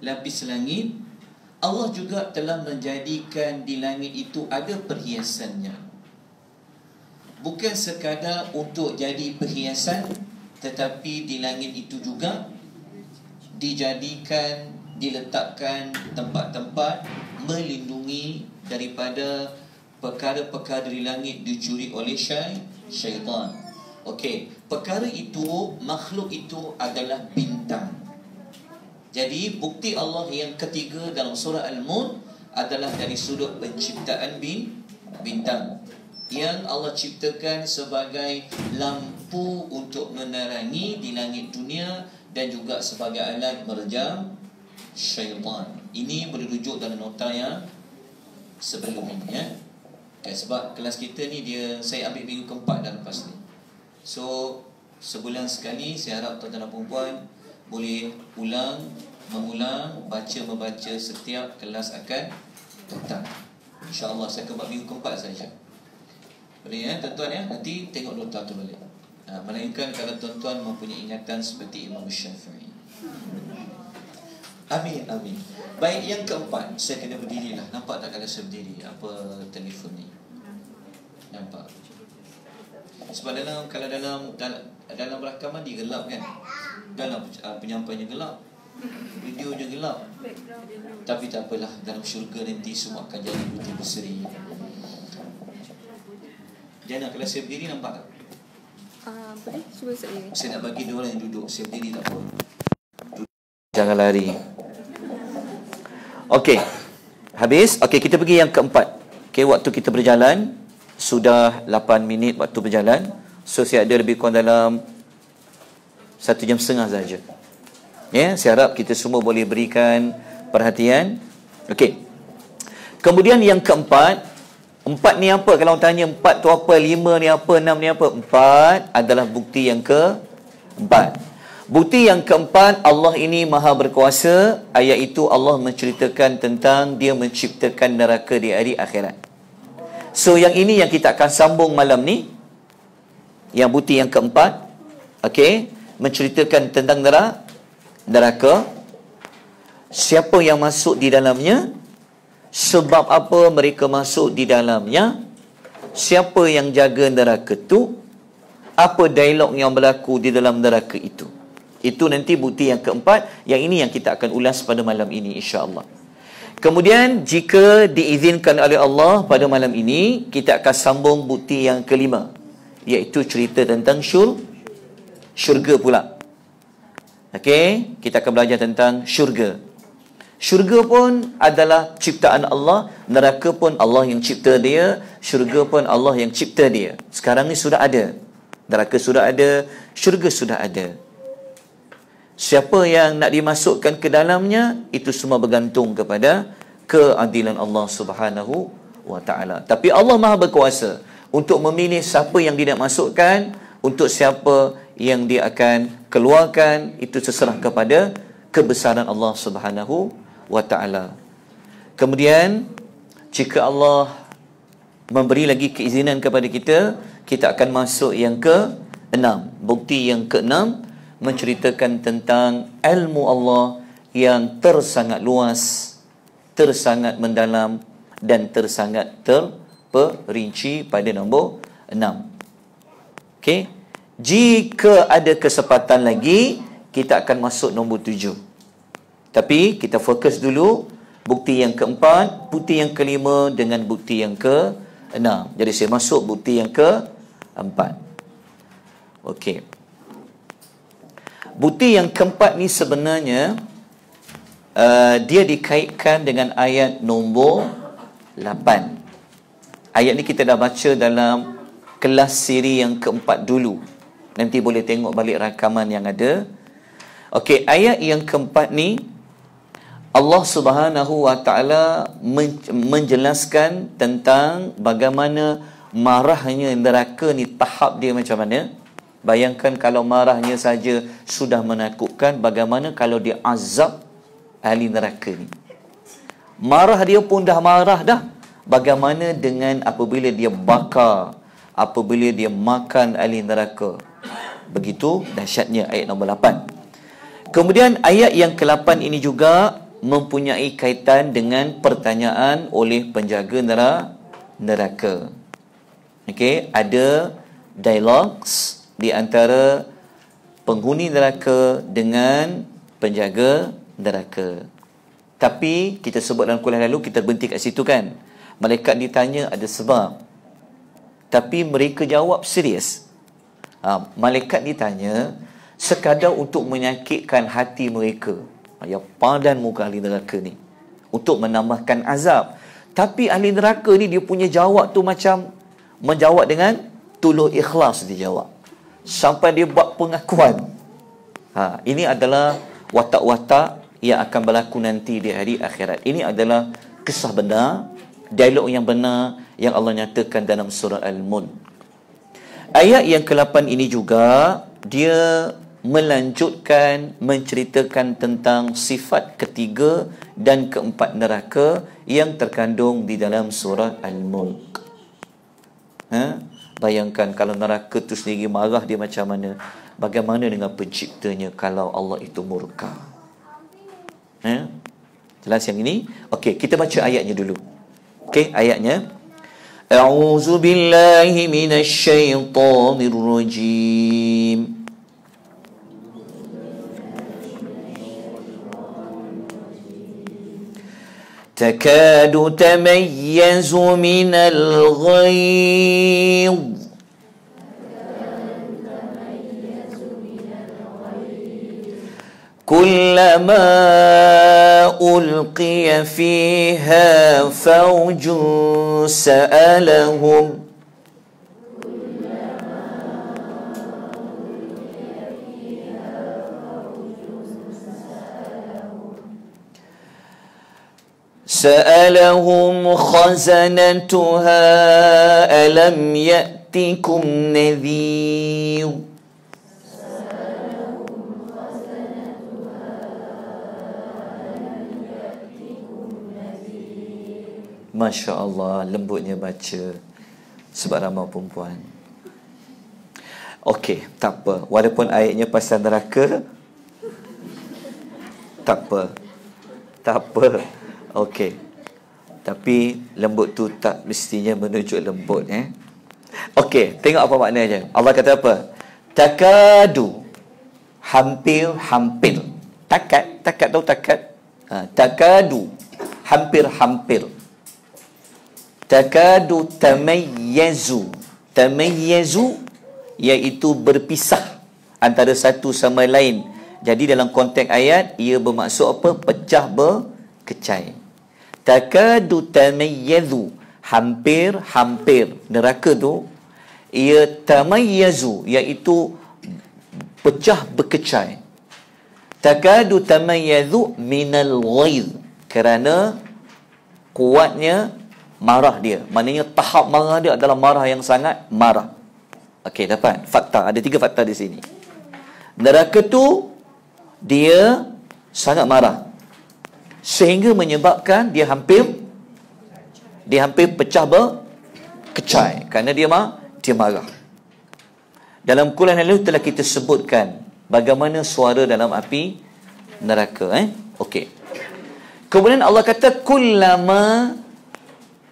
lapis langit, Allah juga telah menjadikan di langit itu ada perhiasannya. Bukan sekadar untuk jadi perhiasan, tetapi di langit itu juga dijadikan, diletakkan tempat-tempat melindungi daripada perkara-perkara di langit dicuri oleh syaitan. Okey, perkara itu, makhluk itu adalah bintang. Jadi bukti Allah yang ketiga dalam surah Al-Mulk adalah dari sudut penciptaan bintang yang Allah ciptakan sebagai lampu untuk menerangi di langit dunia dan juga sebagai alat merejam syaitan. Ini boleh rujuk dalam nota yang sebelum ini, ya. Sebab kelas kita ni saya ambil minggu keempat dah lepas ni. So sebulan sekali saya harap tuan-tuan dan puan-puan boleh mengulang, membaca setiap kelas akan datang. InsyaAllah saya akan buat minggu keempat saja. Boleh, ya tuan-tuan, ya. Nanti tengok nota tu balik. Melainkan kalau tuan-tuan mempunyai ingatan seperti Imam Syafi'i. Amin, amin. Baik, yang keempat, saya kena berdiri lah. Nampak tak kalau saya berdiri? Apa telefon ni? Nampak? Sebab kalau dalam rakaman dia gelap kan? Dalam penyampaiannya gelap, videonya gelap. Tapi tak apalah, dalam syurga nanti semua akan jadi putih berseri. Jana, kalau saya berdiri nampak tak? Boleh, cuba saya. Saya nak bagi dua orang yang duduk. Saya berdiri tak apa. Jangan lari. Okey, habis. Okey, kita pergi yang keempat. Okey, waktu kita berjalan sudah 8 minit waktu berjalan. So saya ada lebih kurang dalam 1.5 jam saja. Ya, saya harap kita semua boleh berikan perhatian. Okey. Kemudian yang keempat, 4 ni apa? Kalau orang tanya 4 tu apa, 5 ni apa, 6 ni apa? 4 adalah bukti yang keempat. Bukti yang keempat, Allah ini maha berkuasa. Ayat itu Allah menceritakan tentang dia menciptakan neraka di hari akhirat. So yang ini yang kita akan sambung malam ni. Yang bukti yang keempat, okey, menceritakan tentang neraka. Siapa yang masuk di dalamnya, sebab apa mereka masuk di dalamnya, siapa yang jaga neraka itu, apa dialog yang berlaku di dalam neraka itu. Itu nanti bukti yang keempat. Yang ini yang kita akan ulas pada malam ini, insya-Allah. Kemudian jika diizinkan oleh Allah pada malam ini, kita akan sambung bukti yang kelima, iaitu cerita tentang syurga pula. Okey, kita akan belajar tentang syurga. Syurga pun adalah ciptaan Allah, neraka pun Allah yang cipta dia, syurga pun Allah yang cipta dia. Sekarang ni sudah ada. Neraka sudah ada, syurga sudah ada. Siapa yang nak dimasukkan ke dalamnya, itu semua bergantung kepada keadilan Allah Subhanahu wa ta'ala. Tapi Allah Maha berkuasa untuk memilih siapa yang dia nak masukkan, untuk siapa yang dia akan keluarkan, itu terserah kepada kebesaran Allah Subhanahu wa ta'ala. Kemudian jika Allah memberi lagi keizinan kepada kita, kita akan masuk yang ke-6. Bukti yang ke-6 menceritakan tentang ilmu Allah yang tersangat luas, tersangat mendalam dan tersangat terperinci pada nombor 6. Okey. Jika ada kesempatan lagi, kita akan masuk nombor 7. Tapi kita fokus dulu bukti yang keempat, bukti yang kelima dengan bukti yang ke-6. Jadi saya masuk bukti yang keempat. Okey. Bukti yang keempat ni sebenarnya dia dikaitkan dengan ayat nombor 8. Ayat ni kita dah baca dalam kelas siri yang keempat dulu. Nanti boleh tengok balik rakaman yang ada. Okey, ayat yang keempat ni Allah Subhanahu wa ta'ala menjelaskan tentang bagaimana marahnya neraka ni, tahap dia macam mana. Bayangkan kalau marahnya saja sudah menakutkan, bagaimana kalau dia azab ahli neraka ni. Marah dia pun dah marah dah. Bagaimana dengan apabila dia bakar, apabila dia makan ahli neraka. Begitu dahsyatnya ayat nombor 8. Kemudian ayat yang ke-8 ini juga mempunyai kaitan dengan pertanyaan oleh penjaga neraka. Okey, ada dialogs di antara penghuni neraka dengan penjaga neraka. Tapi kita sebut dalam kuliah lalu, kita berhenti kat situ kan. Malaikat ditanya ada sebab, tapi mereka jawab serius. Malaikat ditanya sekadar untuk menyakitkan hati mereka, yang padan muka ahli neraka ni, untuk menambahkan azab. Tapi ahli neraka ni dia punya jawab tu macam menjawab dengan tulus ikhlas dia jawab, sampai dia buat pengakuan. Ini adalah watak-watak yang akan berlaku nanti di hari akhirat. Ini adalah kisah benar, dialog yang benar yang Allah nyatakan dalam surah Al-Mulk. Ayat yang ke-8 ini juga dia melanjutkan menceritakan tentang sifat ketiga dan keempat neraka yang terkandung di dalam surah Al-Mulk. Bayangkan kalau neraka tu sendiri marah, dia macam mana? Bagaimana dengan penciptanya kalau Allah itu murka? Jelas yang ini? Okey, kita baca ayatnya dulu. Okey, ayatnya. A'udzu billahi minasy syaithanir rajim. تكاد تميز من الغيظ كلما ألقي فيها فوج سألهم خزنتها ألم يأتكم نذير. Masya Allah, lembutnya baca sebab ramai perempuan. Okey, tak apa. Walaupun ayatnya pasal neraka, tak apa. Okey. Tapi lembut tu tak mestinya menunjuk lembut. Okey, tengok apa maknanya. Allah kata apa? Takadu, hampir. Takat tahu takat? Takadu, hampir. Takadu tamayyazu iaitu berpisah antara satu sama lain. Jadi dalam konteks ayat ia bermaksud apa? Pecah berkecai. Takadu tamayyazu, hampir. Neraka tu ia tamayyazu iaitu pecah berkecai. Takadu tamayyazu minal ghaiz, kerana kuatnya marah dia. Maknanya tahap marah dia adalah marah yang sangat marah. Okey, dapat fakta. Ada 3 fakta di sini. Neraka tu dia sangat marah sehingga menyebabkan dia hampir pecah berkecai kerana dia marah. Dalam kuliah lalu telah kita sebutkan bagaimana suara dalam api neraka. Okey. Kemudian Allah kata kullama,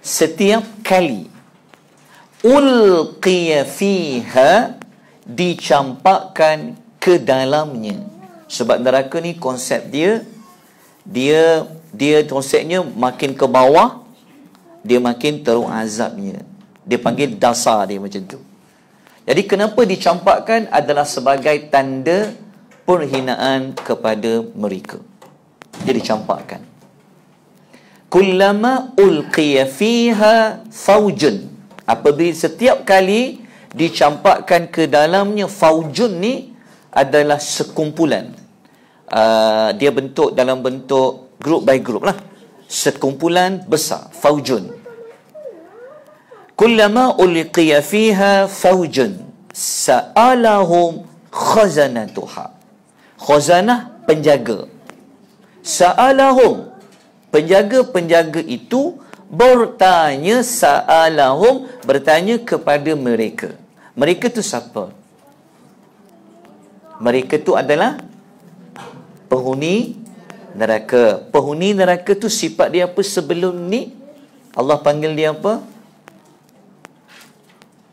setiap kali, ulqiya fiha, dicampakkan ke dalamnya. Sebab neraka ni konsep dia konsepnya makin ke bawah dia makin teruk azabnya. Dia panggil dasar dia macam tu. Jadi kenapa dicampakkan adalah sebagai tanda perhinaan kepada mereka. Dia dicampakkan. Kullama ulqiya fiha faujun, apabila setiap kali dicampakkan ke dalamnya, faujun ni adalah sekumpulan. Dia bentuk dalam bentuk group by group lah, sekumpulan besar, faujun. Kullama ulqiya fiha faujun sa'alahum khazanatuha, khazanah penjaga, sa'alahum penjaga-penjaga itu bertanya, sa'alahum bertanya kepada mereka. Mereka tu siapa? Mereka tu adalah penghuni neraka. Penghuni neraka tu sifat dia apa sebelum ni? Allah panggil dia apa?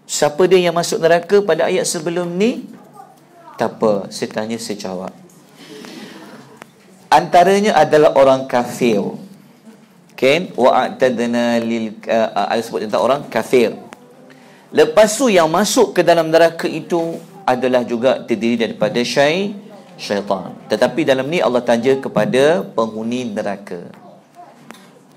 Siapa dia yang masuk neraka pada ayat sebelum ni? Tak apa, saya tanya, saya jawab. Antaranya adalah orang kafir. Okay? Wa'atadna lil ayat sebut tentang orang kafir. Lepas tu yang masuk ke dalam neraka itu adalah juga terdiri daripada syaitan. Tetapi dalam ni Allah tanya kepada penghuni neraka.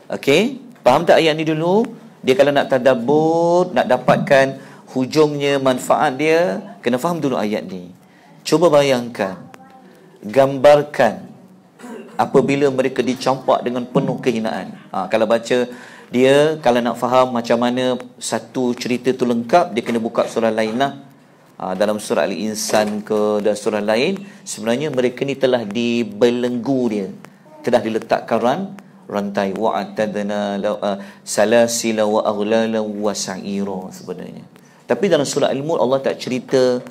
Okey? Faham tak ayat ni dulu? Dia kalau nak tadabbur, nak dapatkan hujungnya, manfaat dia, kena faham dulu ayat ni. Cuba bayangkan, gambarkan apabila mereka dicampak dengan penuh kehinaan. Kalau baca dia, kalau nak faham macam mana satu cerita tu lengkap, dia kena buka surah lain lah. Dalam surah Al-Insan ke dan surah lain, sebenarnya mereka ni telah dibelenggu dia, telah diletakkan rantai. Wa'atadna salasila wa aghlala wa sa'ira sebenarnya. Tapi dalam surah Al-Mulk Allah tak cerita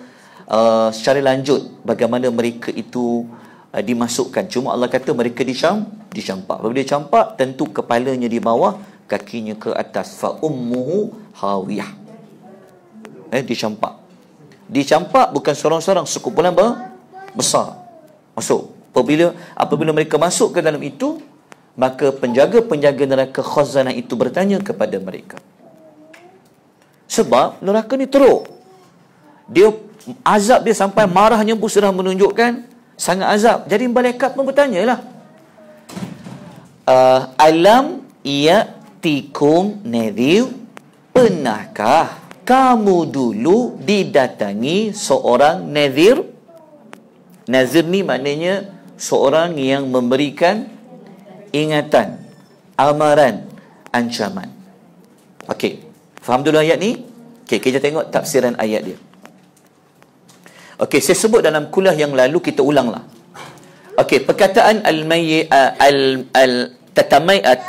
secara lanjut bagaimana mereka itu dimasukkan. Cuma Allah kata mereka dicampak. Apabila dicampak, tentu kepalanya di bawah, kakinya ke atas. Fa ummuhu hawiyah. Dicampak bukan seorang-seorang, sekumpulan besar masuk. Apabila mereka masuk ke dalam itu, maka penjaga-penjaga neraka khazanah itu bertanya kepada mereka. Sebab neraka ni teruk. Dia azab dia sampai marahnya pun sudah menunjukkan sangat azab. Jadi malaikat pun bertanyalah, alam ya'tikum nadhir, pernahkah kamu dulu didatangi seorang nadhir? Nazir ni maknanya seorang yang memberikan ingatan, amaran, ancaman. Okey, faham dulu ayat ni? Okey, kita tengok tafsiran ayat dia. Okey, saya sebut dalam kuliah yang lalu, kita ulanglah. Okey, perkataan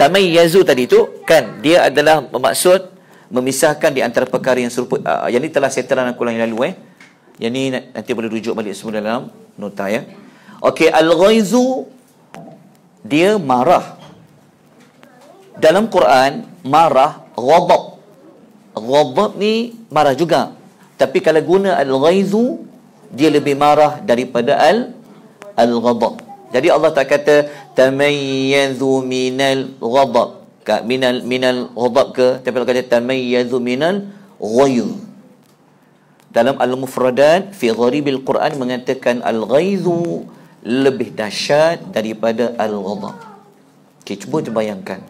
tamayyazu tadi tu kan, dia adalah bermaksud memisahkan di antara perkara yang serupa. Yang ni telah saya terang dalam kuliah yang lalu. Yang ni nanti boleh rujuk balik semua dalam nota ya. Okey, al-ghaizu dia marah. Dalam Quran marah ghadab. Ghadab ni marah juga. Tapi kalau guna al-ghaizu, dia lebih marah daripada al-ghadab. Jadi Allah tak kata tamayyazu minal ghadab, minal ghadab ke, tapi Allah kata tamayyazu minal ghayz. Dalam al-mufradat fi gharibil Quran mengatakan al-ghaizu lebih dahsyat daripada al-ghadab. Okay, cuba bayangkan,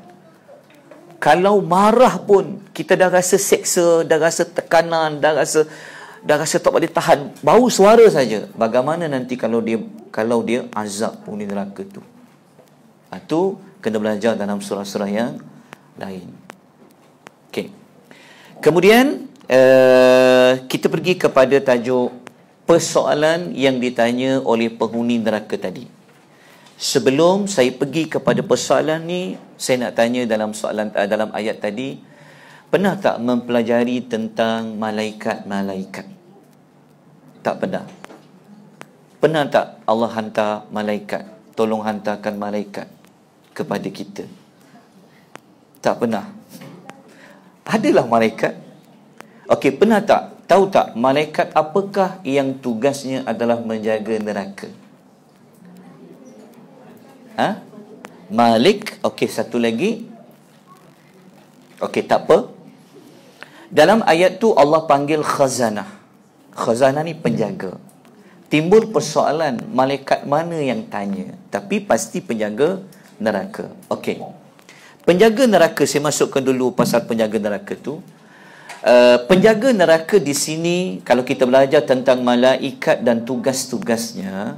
kalau marah pun kita dah rasa seksa, dah rasa tekanan, dah rasa tak boleh tahan bau suara saja. Bagaimana nanti kalau dia azab penghuni neraka tu? Itu kena belajar dalam surah-surah yang lain. Okey. Kemudian kita pergi kepada tajuk persoalan yang ditanya oleh penghuni neraka tadi. Sebelum saya pergi kepada persoalan ni, saya nak tanya dalam dalam ayat tadi, pernah tak mempelajari tentang malaikat-malaikat? Tak pernah. Pernah tak Allah hantar malaikat, tolong hantarkan malaikat kepada kita? Tak pernah. Adalah malaikat. Okey, pernah tak? Tahu tak malaikat apakah yang tugasnya adalah menjaga neraka? Malik. Okey, satu lagi. Okey, tak apa. Dalam ayat tu Allah panggil khazanah. Khazanah ni penjaga. Timbul persoalan, malaikat mana yang tanya? Tapi pasti penjaga neraka. Okey. Penjaga neraka, saya masukkan dulu pasal penjaga neraka tu. Penjaga neraka di sini, kalau kita belajar tentang malaikat dan tugas-tugasnya,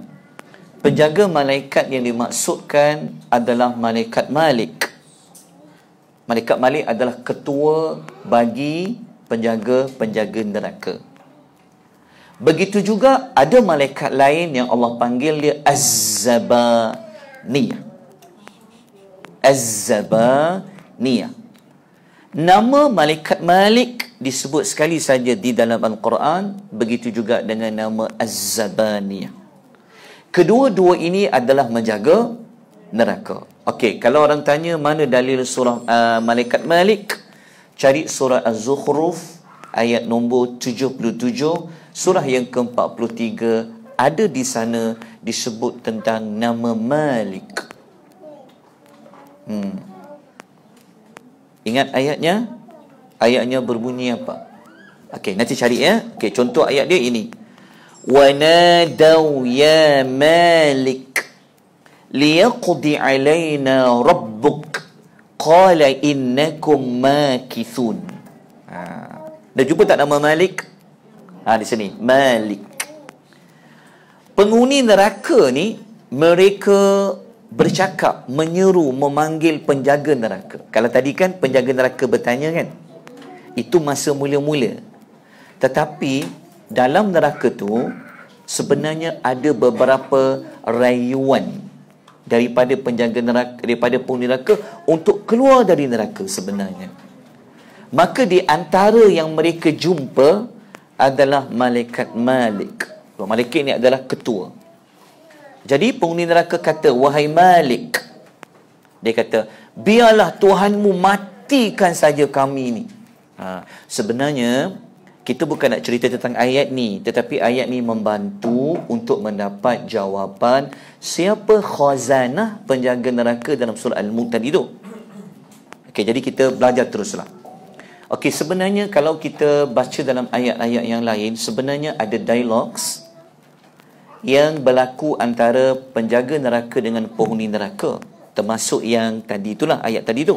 penjaga malaikat yang dimaksudkan adalah malaikat Malik. Malaikat Malik adalah ketua bagi penjaga-penjaga neraka. Begitu juga ada malaikat lain yang Allah panggil dia Az-Zabaniyah. Az-Zabaniyah. Nama malaikat Malik disebut sekali saja di dalam Al-Quran, begitu juga dengan nama Az-Zabaniyah. Kedua-dua ini adalah menjaga neraka. Okey, kalau orang tanya mana dalil surah Malaikat Malik, cari surah Az-Zukhruf ayat nombor 77, surah yang ke-43, ada di sana disebut tentang nama Malik. Ingat ayatnya? Ayatnya berbunyi apa? Okey, nanti cari ya. Okey, contoh ayat dia ini. وَنَادَوْا يَا مَالِكْ لِيَقْضِ عَلَيْنَا رَبُّكْ قَالَ إِنَّكُمْ مَاكِثُونَ. Dah jumpa tak nama Malik? Di sini, Malik. Penghuni neraka ni, mereka bercakap, menyeru, memanggil penjaga neraka. Kalau tadi kan penjaga neraka bertanya kan? Itu masa mula-mula. Tetapi dalam neraka tu sebenarnya ada beberapa rayuan daripada penjaga neraka, daripada penghuni neraka untuk keluar dari neraka sebenarnya. Maka di antara yang mereka jumpa adalah Malaikat Malik. Malaikat ini adalah ketua. Jadi penghuni neraka kata, wahai Malik, dia kata, biarlah Tuhanmu matikan saja kami ni. Sebenarnya kita bukan nak cerita tentang ayat ni, tetapi ayat ni membantu untuk mendapat jawapan siapa khazanah penjaga neraka dalam surah Al-Mulk tadi tu. Okey, jadi kita belajar teruslah. Okey, sebenarnya kalau kita baca dalam ayat-ayat yang lain, sebenarnya ada dialogues yang berlaku antara penjaga neraka dengan penghuni neraka, termasuk yang tadi itulah, ayat tadi tu.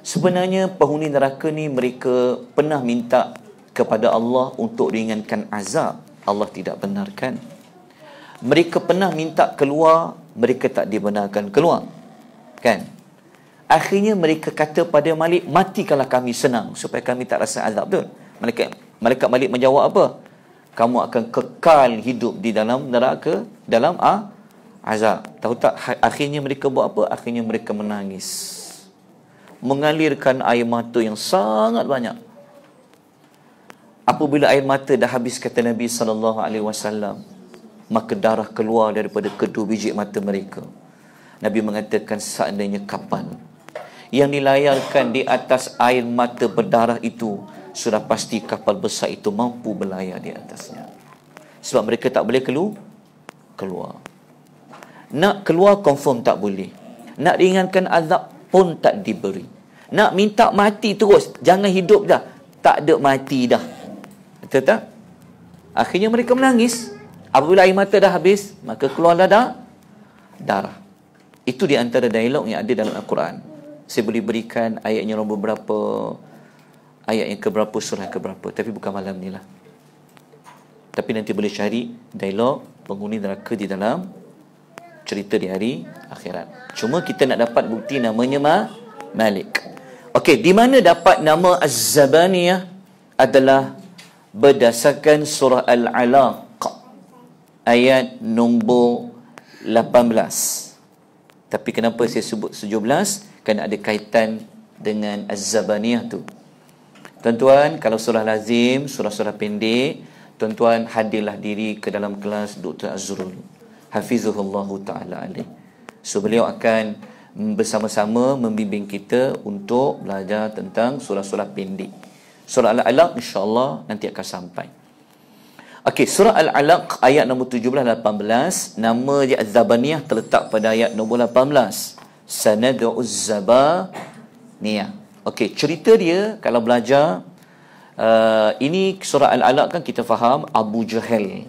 Sebenarnya penghuni neraka ni mereka pernah minta kepada Allah untuk ringankan azab. Allah tidak benarkan. Mereka pernah minta keluar, mereka tak dibenarkan keluar. Kan? Akhirnya mereka kata pada Malik, matikanlah kami senang supaya kami tak rasa azab tu. Malaikat Malik menjawab apa? Kamu akan kekal hidup di dalam neraka, dalam azab. Tahu tak akhirnya mereka buat apa? Akhirnya mereka menangis, mengalirkan air mata yang sangat banyak. Apabila air mata dah habis, kata Nabi SAW, maka darah keluar daripada kedua biji mata mereka. Nabi mengatakan, seandainya kapal yang dilayarkan di atas air mata berdarah itu, sudah pasti kapal besar itu mampu berlayar di atasnya. Sebab mereka tak boleh keluar. Nak keluar confirm tak boleh. Nak ringankan azab pun tak diberi. Nak minta mati terus, jangan hidup dah, tak ada mati dah. Betul tak? Akhirnya mereka menangis. Apabila air mata dah habis, maka keluarlah darah. Itu di antara dialog yang ada dalam Al-Quran. Saya boleh berikan ayatnya nombor berapa, ayat yang keberapa, surah keberapa, tapi bukan malam ni lah. Tapi nanti boleh cari dialog penghuni neraka di dalam cerita di hari akhirat. Cuma kita nak dapat bukti namanya Malik. Okey, di mana dapat nama Az-Zabaniyah adalah berdasarkan surah Al-Alaq ayat nombor 18. Tapi kenapa saya sebut 17? Kerana ada kaitan dengan Az-Zabaniyah tu. Tuan-tuan, kalau surah lazim, surah-surah pendek, tuan-tuan hadirlah diri ke dalam kelas Dr. Azrul Hafizahullahu ta'ala alaih. So beliau akan bersama-sama membimbing kita untuk belajar tentang surah-surah pendek. Surah Al-Alaq insya-Allah nanti akan sampai. Okey, surah Al-Alaq ayat nombor 17-18, nama dia Az-Zabaniyah terletak pada ayat nombor 18. Sanad'uz Zabaniyah. Okey, cerita dia kalau belajar ini surah Al-Alaq kan kita faham Abu Jahal.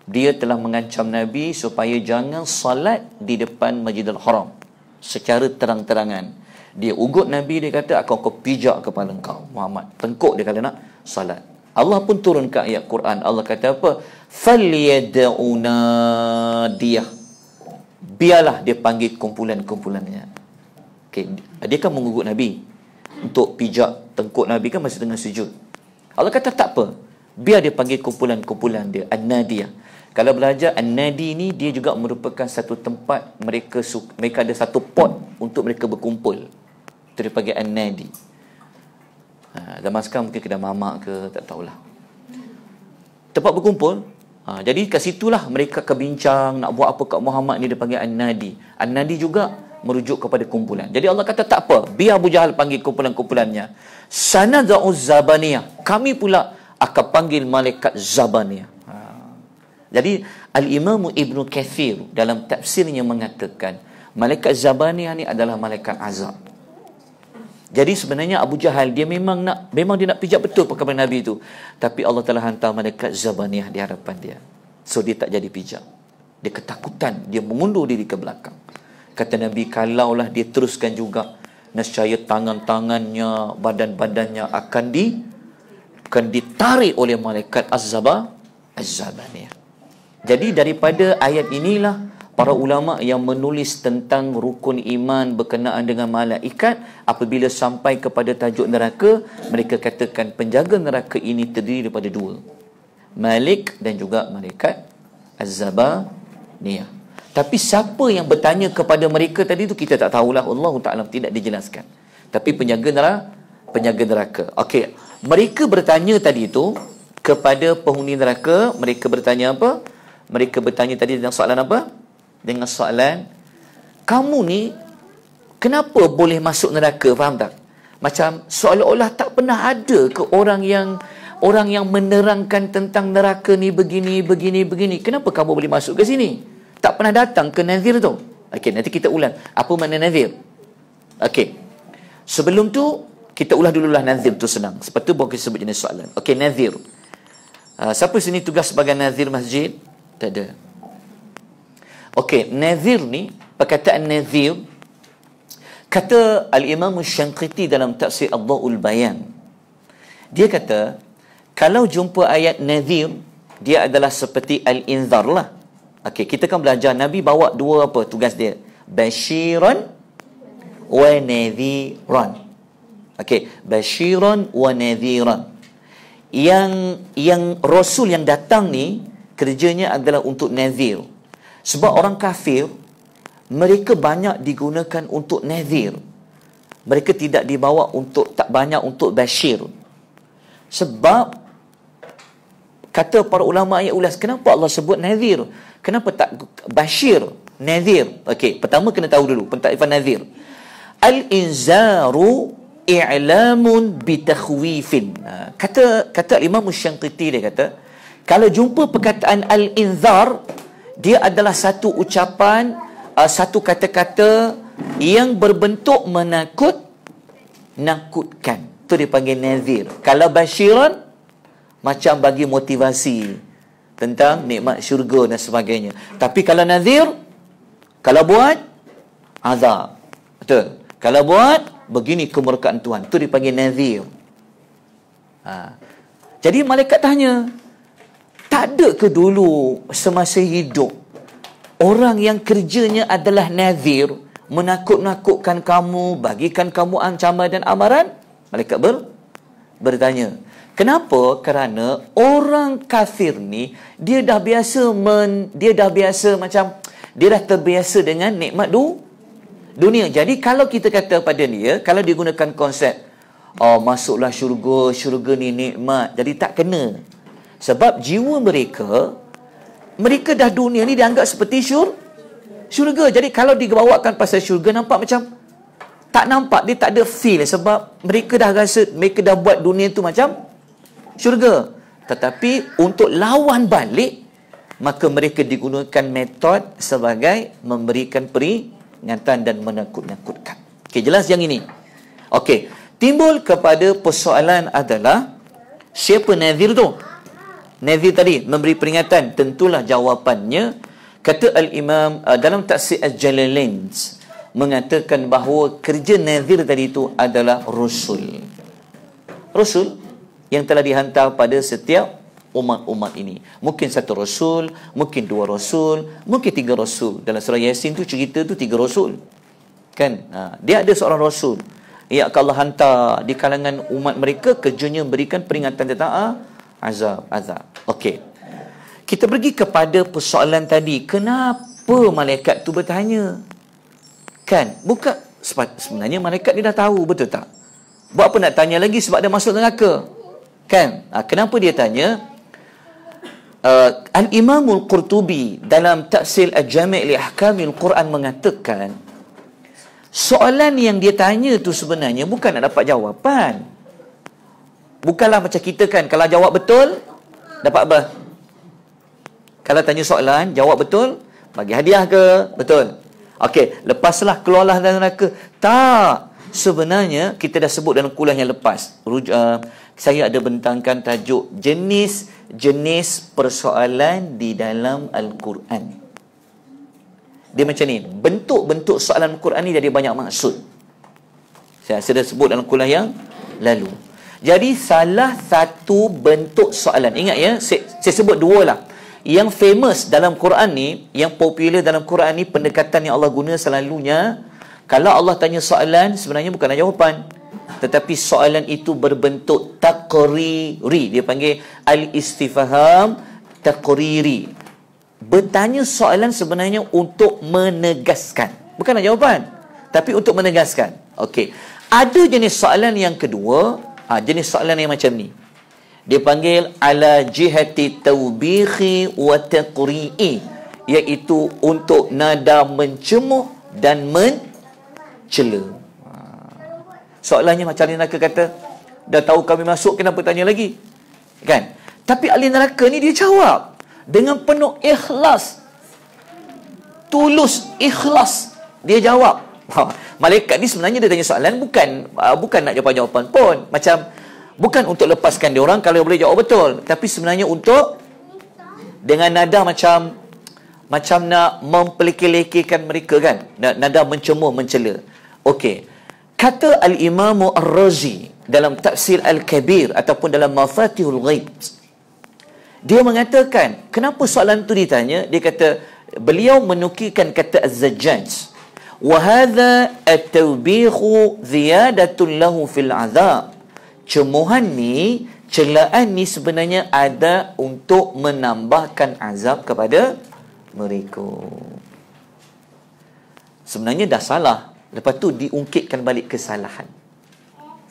Dia telah mengancam Nabi supaya jangan salat di depan Masjidil Haram secara terang-terangan. Dia ugut Nabi, dia kata akan kau pijak kepala kau Muhammad. Tengkuk dia kalau nak salat. Allah pun turunkan ayat Quran. Allah kata apa? Falyad'una diyah. Biarlah dia panggil kumpulan-kumpulannya. Okay. Dia kan mengugut Nabi untuk pijak tengkuk Nabi kan masih tengah sujud. Allah kata tak apa, biar dia panggil kumpulan-kumpulan dia, An-Nadiyah. Kalau belajar An-Nadi ni, dia juga merupakan satu tempat mereka ada satu pot untuk mereka berkumpul. Itu dia panggil An-Nadi. Zaman sekarang mungkin kedai mamak ke, tak tahulah. Tempat berkumpul. Jadi kat situlah mereka kebincang nak buat apa kat Muhammad ni, dia panggil An-Nadi. An-Nadi juga merujuk kepada kumpulan. Jadi Allah kata tak apa, biar Abu Jahal panggil kumpulan-kumpulannya. Sanadza'uz Zabaniyah, kami pula akan panggil malaikat Zabaniyah. Jadi Al-Imam Ibn Kathir dalam tafsirnya mengatakan malaikat Zabaniyah ni adalah malaikat azab. Jadi sebenarnya Abu Jahal dia memang dia nak pijak betul kepada Nabi itu, tapi Allah telah hantar malaikat Zabaniyah di hadapan dia. So dia tak jadi pijak. Dia ketakutan, dia mengundur diri ke belakang. Kata Nabi, kalaulah dia teruskan juga, nescaya tangan-tangannya, badan-badannya akan ditarik oleh malaikat Az-Zabaniyah. Jadi daripada ayat inilah para ulama yang menulis tentang rukun iman berkenaan dengan malaikat, apabila sampai kepada tajuk neraka, mereka katakan penjaga neraka ini terdiri daripada dua, Malik dan juga malaikat Az-Zabaniyah. Tapi siapa yang bertanya kepada mereka tadi itu kita tak tahulah, Allah Ta'ala tidak dijelaskan. Tapi penjaga neraka. Okey, mereka bertanya tadi itu kepada penghuni neraka, mereka bertanya apa? Mereka bertanya tadi dengan soalan apa? Dengan soalan, kamu ni kenapa boleh masuk neraka, faham tak? Macam seolah-olah tak pernah ada ke orang yang menerangkan tentang neraka ni begini. Kenapa kamu boleh masuk ke sini? Tak pernah datang ke nazir tu. Okey, nanti kita ulang apa makna nazir. Okey, sebelum tu kita ulang dululah nazir tu senang. Sebab tu baru kita sebut jenis soalan. Okey, nazir. Siapa sini tugas sebagai nazir masjid? Tak ada. Okey, nazir ni, perkataan nazir, kata Al-Imam Syanqiti dalam tafsir Ad-Dha'ul Bayan. Dia kata, kalau jumpa ayat nazir, dia adalah seperti al-inzar lah. Okey, kita kan belajar Nabi bawa dua apa tugas dia? Basyiran wa nadhiran. Okey, basyiran wa nadhiran. Yang Rasul yang datang ni kerjanya adalah untuk nazir. Sebab orang kafir, mereka banyak digunakan untuk nazir. Mereka tidak dibawa tak banyak untuk bashir. Sebab kata para ulama yang ulas, kenapa Allah sebut nazir? Kenapa tak bashir, nazir? Okey, pertama kena tahu dulu pentarifan nazir. Al-inzaru i'lamun bitakhwifin. Kata Imam Syanqiti, dia kata, kalau jumpa perkataan al-inzar, dia adalah satu ucapan, satu kata-kata yang berbentuk menakutkan. Itu dipanggil nazir. Kalau basyiran, macam bagi motivasi tentang nikmat syurga dan sebagainya. Tapi kalau nazir, kalau buat, azab. Betul? Kalau buat, begini kemurkaan Tuhan. Itu dipanggil nazir. Jadi malaikat tanya, tak ada ke dulu semasa hidup orang yang kerjanya adalah nazir, menakut-nakutkan kamu, bagikan kamu ancaman dan amaran? Malaikat bertanya. Kenapa? Kerana orang kafir ni dia dah terbiasa dengan nikmat dunia. Jadi kalau kita kata pada dia, kalau digunakan konsep masuklah syurga ni nikmat, jadi tak kena. Sebab jiwa mereka dah dunia ni dianggap seperti syurga. Jadi kalau dibawakan pasal syurga, nampak macam tak nampak, dia tak ada feel. Sebab mereka dah rasa, mereka dah buat dunia tu macam syurga. Tetapi untuk lawan balik, maka mereka digunakan metod sebagai memberikan peringatan dan menakut-nakutkan. Okey, jelas yang ini. Okey, timbul kepada persoalan adalah, siapa nazir tu? Nazir tadi memberi peringatan. Tentulah jawapannya, kata Al-Imam dalam tafsir Al-Jalalain, mengatakan bahawa kerja nazir tadi itu adalah Rasul yang telah dihantar pada setiap umat-umat ini. Mungkin satu Rasul, mungkin dua Rasul, mungkin tiga Rasul. Dalam surah Yasin tu cerita tu tiga Rasul, kan? Dia ada seorang Rasul yang Allah hantar di kalangan umat mereka, kerjanya memberikan peringatan tentang azab. Okey, kita pergi kepada persoalan tadi. Kenapa malaikat tu bertanya? Kan, bukan sebenarnya malaikat dia dah tahu, betul tak? Buat apa nak tanya lagi, sebab dia masuk neraka, kan? Kenapa dia tanya? Al-Imamul Qurtubi dalam Tafsir Al-Jami' li Ahkamil Quran mengatakan, soalan yang dia tanya tu sebenarnya bukan nak dapat jawapan. Bukanlah macam kita kan, kalau jawab betul dapat apa? Kalau tanya soalan, jawab betul, bagi hadiah ke? Betul. Okey, lepaslah, keluarlah dari neraka. Tak. Sebenarnya kita dah sebut dalam kuliah yang lepas. Saya ada bentangkan tajuk jenis persoalan di dalam Al-Quran. Dia macam ni, bentuk-bentuk soalan Al-Quran ni jadi banyak maksud. Saya sudah sebut dalam kuliah yang lalu. Jadi salah satu bentuk soalan, ingat ya, saya sebut dua lah. Yang famous dalam Quran ni, yang popular dalam Quran ni, pendekatan yang Allah guna selalunya, kalau Allah tanya soalan, sebenarnya bukanlah jawapan, tetapi soalan itu berbentuk taqriri. Dia panggil al-istifham taqriri. Bertanya soalan sebenarnya untuk menegaskan, bukanlah jawapan, tapi untuk menegaskan. Okey. Ada jenis soalan yang kedua, jenis soalan yang macam ni. Dia panggil ala jihati tawbihi wa taqri'i, iaitu untuk nada mencemuh dan mencela. Soalannya macam ahli neraka kata, dah tahu kami masuk, kenapa tanya lagi? Kan? Tapi ahli neraka ni dia jawab dengan penuh ikhlas. Tulus, ikhlas. Dia jawab. Malaikat ni sebenarnya dia tanya soalan bukan nak jawapan-jawapan pun. Macam bukan untuk lepaskan dia orang kalau boleh jawab betul, tapi sebenarnya untuk dengan nada macam nak mempelekeh-lekehkan mereka kan. Nada mencemuh, mencela. Okey. Kata Al-Imam Ar-Razi dalam Tafsir Al-Kabir ataupun dalam Mafatihul Ghaib, dia mengatakan, kenapa soalan tu ditanya? Dia kata, beliau menukilkan kata Az-Zajjaj, wa hadha at-tawbihu ziyadatun lahu fil azab. Cemuhan ni, celaan ni sebenarnya ada untuk menambahkan azab kepada mereka. Sebenarnya dah salah, lepas tu diungkitkan balik kesalahan.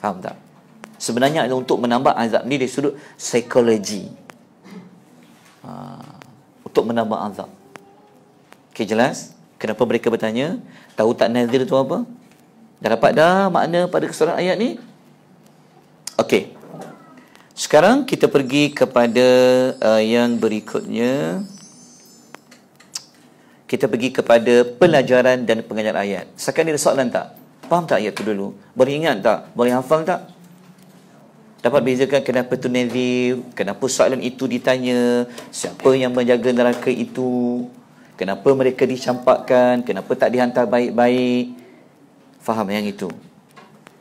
Faham tak? Sebenarnya ada untuk menambah azab ni dari sudut psikologi. Untuk menambah azab. Okey, jelas? Kenapa mereka bertanya? Tahu tak nazir tu apa? Dah dapat dah makna pada keseluruhan ayat ni? Okey. Sekarang kita pergi kepada yang berikutnya. Kita pergi kepada pelajaran dan pengajaran ayat. Sekarang ada soalan tak? Faham tak ayat tu dulu? Boleh ingat tak? Boleh hafal tak? Dapat bezakan kenapa tu nazir? Kenapa soalan itu ditanya? Siapa yang menjaga neraka itu? Kenapa mereka dicampakkan? Kenapa tak dihantar baik-baik? Faham yang itu?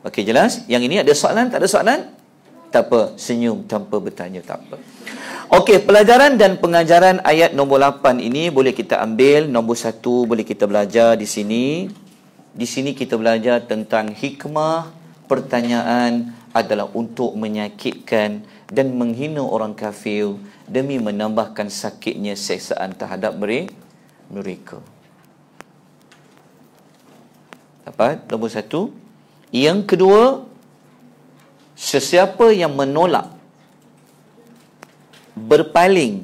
Okey, jelas? Yang ini ada soalan? Tak ada soalan? Tak apa. Senyum tanpa bertanya, tak apa. Okey, pelajaran dan pengajaran ayat nombor 8 ini boleh kita ambil. Nombor 1 boleh kita belajar di sini. Di sini kita belajar tentang hikmah pertanyaan adalah untuk menyakitkan dan menghina orang kafir demi menambahkan sakitnya seksaan terhadap mereka. Dapat nombor 1. Yang kedua, sesiapa yang menolak, berpaling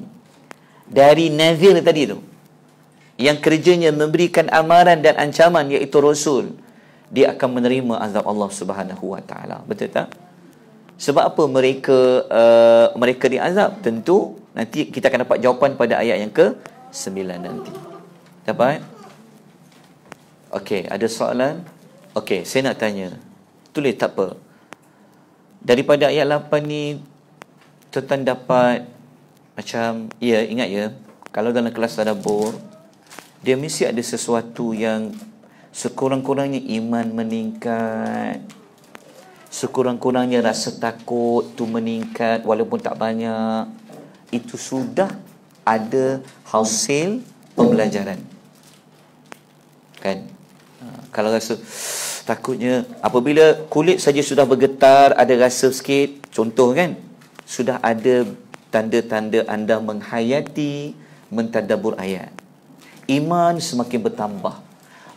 dari nazir tadi tu, yang kerjanya memberikan amaran dan ancaman iaitu Rasul, dia akan menerima azab Allah Subhanahu Wa Taala. Betul tak? Sebab apa mereka diazab? Tentu nanti kita akan dapat jawapan pada ayat yang ke-9 nanti. Dapat? Okey, ada soalan? Okey, saya nak tanya. Tulis tak apa. Daripada ayat 8 ni, tuan dapat macam, ya, ingat ya, kalau dalam kelas tadabbur, dia mesti ada sesuatu yang sekurang-kurangnya iman meningkat, sekurang-kurangnya rasa takut tu meningkat walaupun tak banyak. Itu sudah ada hasil pembelajaran, kan? Kalau rasa takutnya, apabila kulit saja sudah bergetar, ada rasa sikit, contoh kan, sudah ada tanda-tanda anda menghayati, mentadabbur ayat. Iman semakin bertambah,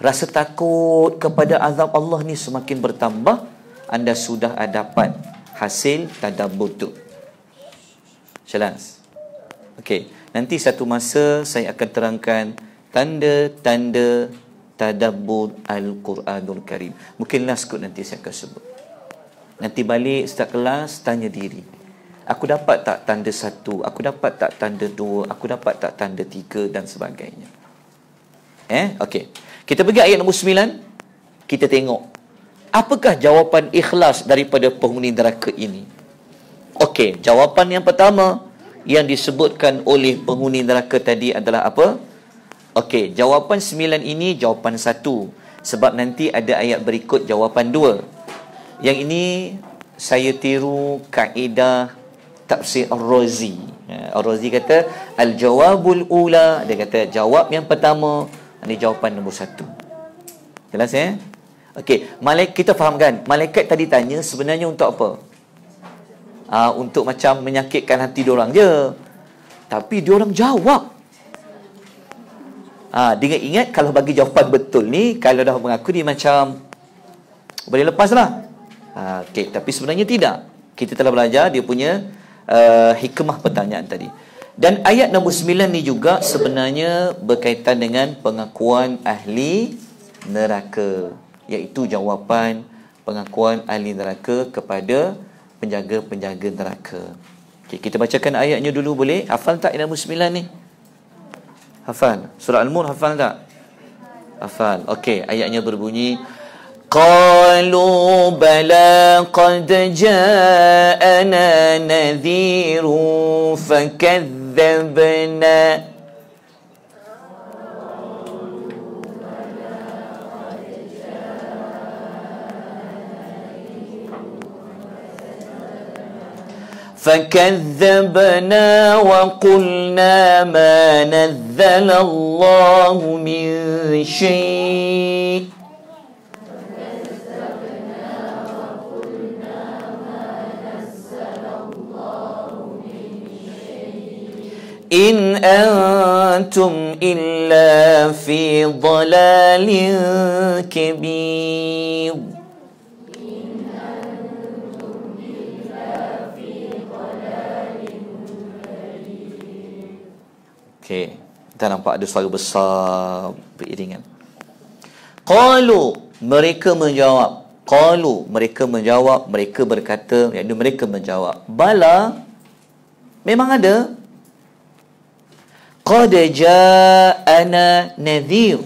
rasa takut kepada azab Allah ni semakin bertambah, anda sudah dapat hasil tadabbur tu. Jelas? Okey, nanti satu masa saya akan terangkan tanda-tanda tadabbur Al-Quranul Karim. Mungkin last kot nanti saya akan sebut. Nanti balik start kelas, tanya diri. Aku dapat tak tanda 1? Aku dapat tak tanda 2? Aku dapat tak tanda 3? Dan sebagainya. Okey. Kita pergi ayat nombor 9. Kita tengok. Apakah jawapan ikhlas daripada penghuni neraka ini? Okey, jawapan yang pertama yang disebutkan oleh penghuni neraka tadi adalah apa? Okey, jawapan 9 ini jawapan 1. Sebab nanti ada ayat berikut jawapan 2. Yang ini saya tiru kaedah tafsir Ar-Razi. Ar-Razi kata al-jawabul ula, dia kata jawab yang pertama, ini jawapan nombor 1. Jelas ya? Okey, kita fahamkan, malaikat tadi tanya sebenarnya untuk apa? Untuk macam menyakitkan hati diorang je. Tapi diorang jawab. Dengan ingat kalau bagi jawapan betul ni, kalau dah mengaku dia macam boleh lepas lah. Okay, tapi sebenarnya tidak. Kita telah belajar dia punya hikmah pertanyaan tadi. Dan ayat nombor 9 ni juga sebenarnya berkaitan dengan pengakuan ahli neraka, iaitu jawapan pengakuan ahli neraka kepada penjaga-penjaga neraka. Okay, kita bacakan ayatnya dulu boleh? Hafal tak ayat nombor 9 ni? Hafal? Surah Al-Mulk hafal tak? Hafal. Okey, ayatnya berbunyi Qalu bala qad ja'ana nadhiru fakadzabna فكذبنا وقلنا ما نزل الله من شيء إن أنتم إلا في ضلال كبير. Okey, kita nampak ada suara besar beriringan. Qalu, mereka menjawab. Qalu, mereka menjawab, mereka berkata, iaitu mereka menjawab, bala, memang ada. Qad ja'ana nadhir.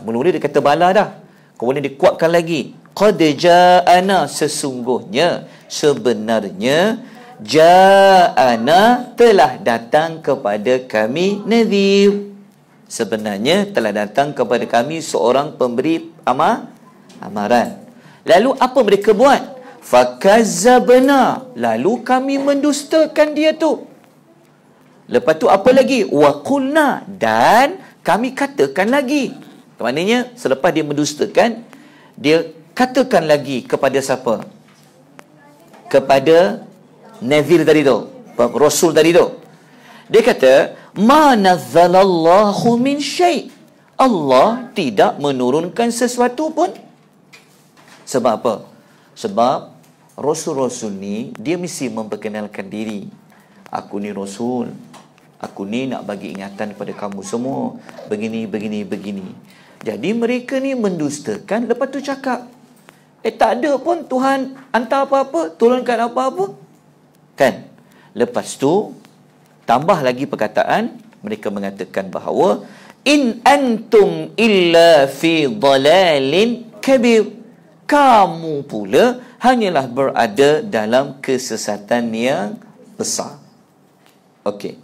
Mula-mula dia kata bala dah. Kemudian dikuatkan lagi. Qad ja'ana, sesungguhnya, sebenarnya, ja'ana telah datang kepada kami nadhir. Sebenarnya telah datang kepada kami seorang pemberi amaran. Lalu apa mereka buat? Fakazzabna, lalu kami mendustakan dia tu. Lepas tu apa lagi? Wa qulna, dan kami katakan lagi. Maknanya selepas dia mendustakan, dia katakan lagi kepada siapa? Kepada Nazir tadi tu, Rasul tadi tu. Dia kata, ma nazzalallahu min syai'. Allah tidak menurunkan sesuatu pun. Sebab apa? Sebab Rasul-Rasul ni, dia mesti memperkenalkan diri. Aku ni Rasul. Aku ni nak bagi ingatan kepada kamu semua. Begini, begini, begini. Jadi mereka ni mendustakan, lepas tu cakap, tak ada pun Tuhan hantar apa-apa, turunkan apa-apa. Kan? Lepas tu tambah lagi perkataan, mereka mengatakan bahawa in antum illa fi dhalalin kabir. Kamu pula hanyalah berada dalam kesesatan yang besar. Okey.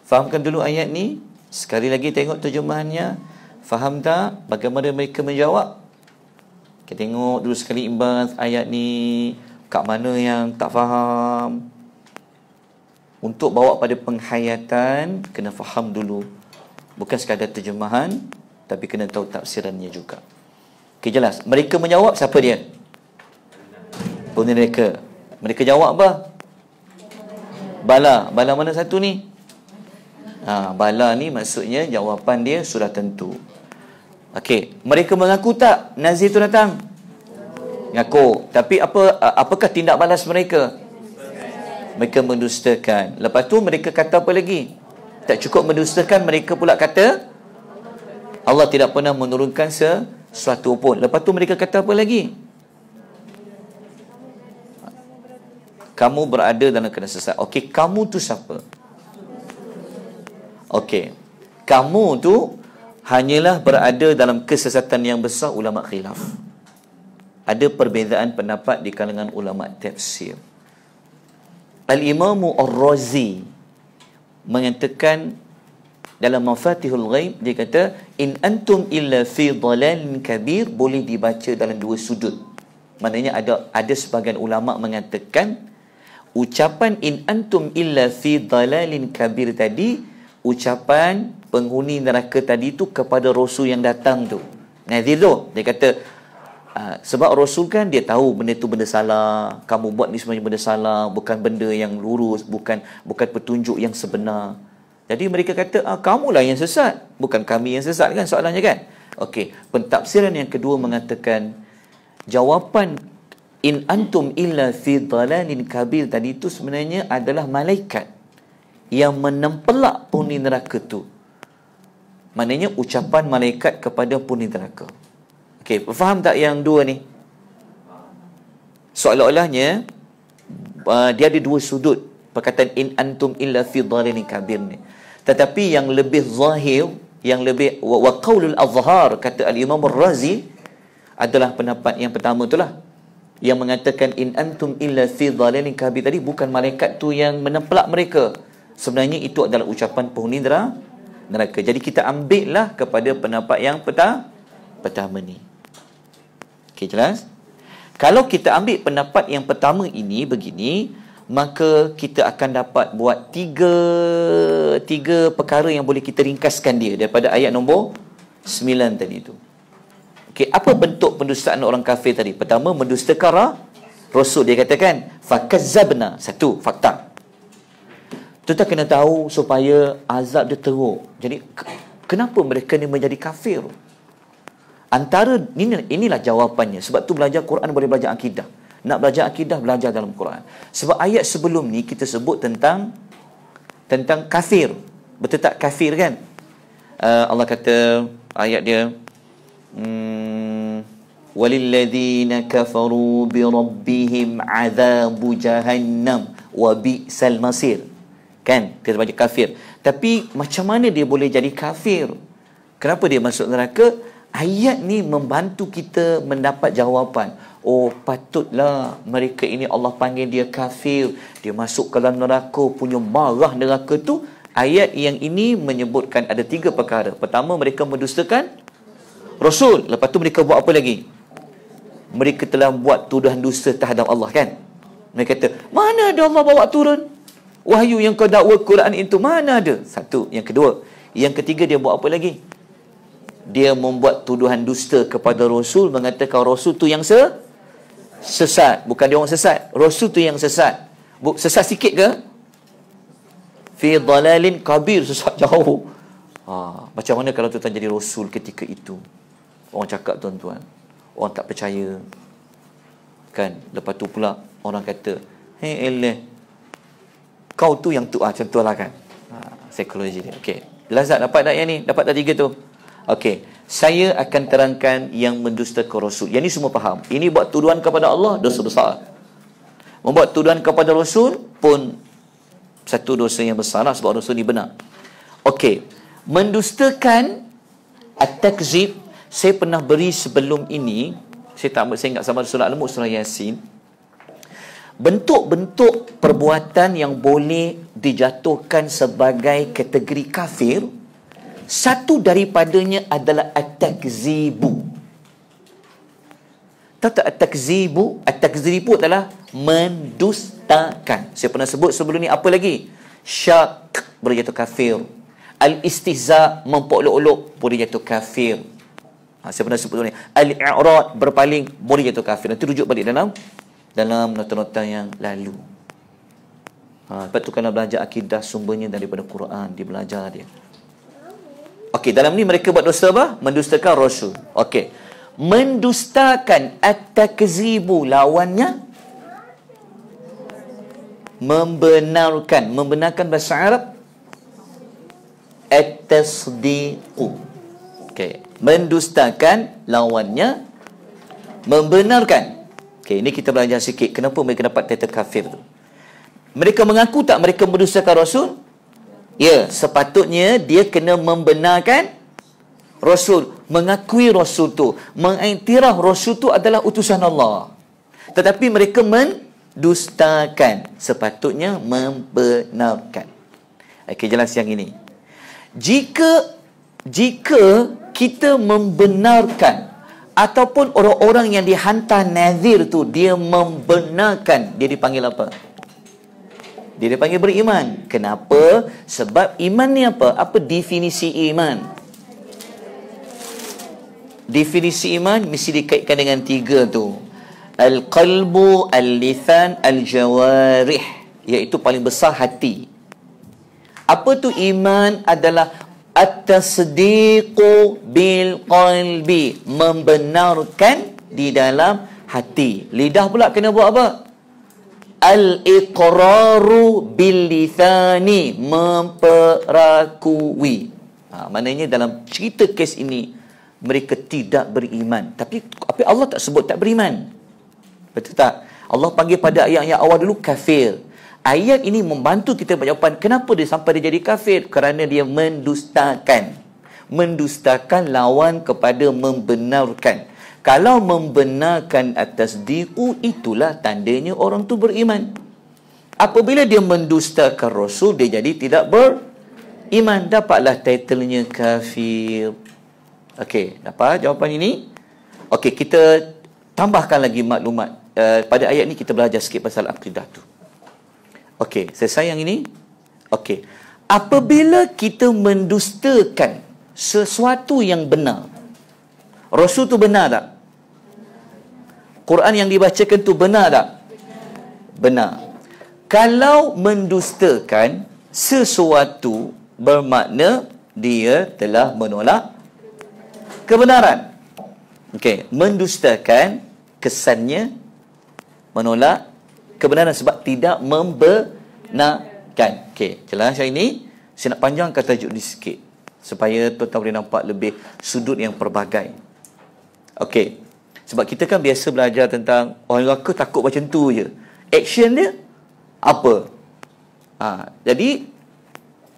Fahamkan dulu ayat ni. Sekali lagi tengok terjemahannya. Faham tak bagaimana mereka menjawab? Kita tengok dulu sekali imbas ayat ni. Kat mana yang tak faham? Untuk bawa pada penghayatan, kena faham dulu. Bukan sekadar terjemahan, tapi kena tahu tafsirannya juga. Okey, jelas. Mereka menjawab, siapa dia? Penghuni mereka. Mereka jawab apa? Bala. Bala mana satu ni? Bala ni maksudnya jawapan dia sudah tentu. Okey, mereka mengaku tak Nazir tu datang? Ngaku. Tapi apakah tindak balas mereka? Mereka mendustakan. Lepas tu mereka kata apa lagi? Tak cukup mendustakan, mereka pula kata Allah tidak pernah menurunkan sesuatu pun. Lepas tu mereka kata apa lagi? Kamu berada dalam keadaan sesat. Okey, kamu tu siapa? Okey, kamu tu hanyalah berada dalam kesesatan yang besar. Ulama khilaf. Ada perbezaan pendapat di kalangan ulama tafsir. Al-Imamu Ar-Razi mengatakan dalam Mafatihul Ghaib, dia kata in antum illa fi dhalalin kabir, boleh dibaca dalam dua sudut. Maknanya ada sebahagian ulama mengatakan ucapan in antum illa fi dhalalin kabir tadi, ucapan penghuni neraka tadi tu kepada Rasul yang datang tu. Nazir tu, dia kata sebab Rasul kan dia tahu benda tu benda salah, kamu buat ni sebenarnya benda salah, bukan benda yang lurus, bukan petunjuk yang sebenar. Jadi mereka kata kamulah yang sesat, bukan kami yang sesat, kan soalannya kan. Okey, pentafsiran yang kedua mengatakan jawapan in antum illa fi dhalalin kabir tadi itu sebenarnya adalah malaikat yang menempelak penghuni neraka tu. Maknanya ucapan malaikat kepada penghuni neraka. Okey, faham tak yang dua ni? Seolah-olahnya dia ada dua sudut perkataan in antum illa fi dhalalin kabir ni. Tetapi yang lebih zahir, yang lebih wa qaulul azhar, kata al-Imam Ar-Razi, adalah pendapat yang pertama itulah, yang mengatakan in antum illa fi dhalalin kabir tadi bukan malaikat tu yang menempelak mereka. Sebenarnya itu adalah ucapan penghuni neraka. Jadi kita ambillah kepada pendapat yang pertama ni. Okey, jelas? Kalau kita ambil pendapat yang pertama ini begini, maka kita akan dapat buat tiga perkara yang boleh kita ringkaskan dia daripada ayat nombor 9 tadi tu. Okey, apa bentuk pendustaan orang kafir tadi? Pertama, mendustakan Rasul. Dia katakan fakazzabna, satu fakta. Kita kena tahu supaya azab dia teruk. Jadi kenapa mereka ni menjadi kafir? Antara inilah jawapannya. Sebab tu belajar Quran boleh belajar akidah. Nak belajar akidah, belajar dalam Quran. Sebab ayat sebelum ni kita sebut tentang kafir. Betul tak kafir kan? Allah kata ayat dia walilladzina kafaru bi rabbihim adzabu jahannam wa bi'sal masir. Kan? Kita baca kafir. Tapi macam mana dia boleh jadi kafir? Kenapa dia masuk neraka? Ayat ni membantu kita mendapat jawapan. Oh, patutlah mereka ini Allah panggil dia kafir, dia masuk ke dalam neraka, punya marah neraka tu. Ayat yang ini menyebutkan ada tiga perkara. Pertama, mereka mendustakan Rasul. Lepas tu mereka buat apa lagi? Mereka telah buat tuduhan dusta terhadap Allah, kan? Mereka kata, mana ada Allah bawa turun wahyu yang kau dakwa Quran itu, mana ada? Satu. Yang kedua. Yang ketiga, dia buat apa lagi? Dia membuat tuduhan dusta kepada Rasul, mengatakan Rasul tu yang sesat. Bukan dia orang sesat, Rasul tu yang sesat. Sesat sikit ke? Fi dhalalin kabir, sesat jauh. Macam mana kalau tuan jadi Rasul ketika itu? Orang cakap tuan-tuan, orang tak percaya, kan? Lepas tu pula orang kata, hey eleh, kau tu yang tu, macam tu lah kan. Psikologi dia. Okey, jelas tak dapat tak yang ni? Dapat tak tiga tu? Okey, saya akan terangkan yang mendustakan Rasul. Yang ni semua faham. Ini buat tuduhan kepada Allah, dosa besar. Membuat tuduhan kepada Rasul pun satu dosa yang besar lah, sebab Rasul ni benar. Okey, mendustakan at-takzib, saya pernah beri sebelum ini, saya ingat sama surah Al-Mulk, surah Yasin. Bentuk-bentuk perbuatan yang boleh dijatuhkan sebagai kategori kafir, satu daripadanya adalah at-takzibu. Tahu tak at-takzibu? At-takzibu adalah mendustakan. Saya pernah sebut sebelum ni. Apa lagi? Syak, boleh jatuh kafir. Al-istihza, mempok-olok, boleh jatuh kafir. Saya pernah sebut sebelum ni. Al-i'rad, berpaling, boleh jatuh kafir. Nanti rujuk balik dalam nota-nota yang lalu. Lepas tu kalau belajar akidah, sumbernya daripada Quran, dia belajar dia. Okey, dalam ni mereka buat dosa apa? Mendustakan Rasul. Okey. Mendustakan at-takzibu, lawannya membenarkan. Membenarkan bahasa Arab At-tasdiqu. Okey, mendustakan lawannya membenarkan. Okey, ini kita belajar sikit kenapa mereka dapat title kafir tu. Mereka mengaku tak mereka mendustakan Rasul? Ya, sepatutnya dia kena membenarkan Rasul, mengakui Rasul tu, mengiktiraf Rasul tu adalah utusan Allah. Tetapi mereka mendustakan, sepatutnya membenarkan. Okey, jelas yang ini. Jika kita membenarkan ataupun orang-orang yang dihantar nazir tu dia membenarkan, dia dipanggil apa? Dia dipanggil beriman. Kenapa? Sebab iman ni apa? Apa definisi iman? Definisi iman mesti dikaitkan dengan 3 tu. Al-qalbu, al-lithan, al-jawarih. Iaitu paling besar hati. Apa tu iman? Adalah at-tasdiqu bil qalbi. Membenarkan di dalam hati. Lidah pula kena buat apa? Al-iqraru bil lithani. Memperakui. Maknanya dalam cerita kes ini mereka tidak beriman. Tapi Allah tak sebut tak beriman. Betul tak? Allah panggil pada ayat yang awal dulu kafir. Ayat ini membantu kita jawapan kenapa dia sampai dia jadi kafir. Kerana dia mendustakan. Mendustakan lawan kepada membenarkan. Kalau membenarkan atas diku, itulah tandanya orang tu beriman. Apabila dia mendustakan Rasul, dia jadi tidak beriman. Dapatlah titlenya kafir. Okey, dapat jawapan ini? Okey, kita tambahkan lagi maklumat. Pada ayat ni kita belajar sikit pasal akidah tu. Okey, selesai yang ini? Okey. Apabila kita mendustakan sesuatu yang benar, Rasul tu benar tak? Quran yang dibacakan tu benar tak? Benar. Kalau mendustakan sesuatu, bermakna dia telah menolak kebenaran. Okey, mendustakan kesannya menolak kebenaran sebab tidak membenarkan. Okey, jelas yang ini. Saya nak panjangkan tajuk ni sikit supaya tuan-tuan boleh nampak lebih sudut yang pelbagai. Okey. Sebab kita kan biasa belajar tentang orang neraka takut macam tu je. Action dia apa? Jadi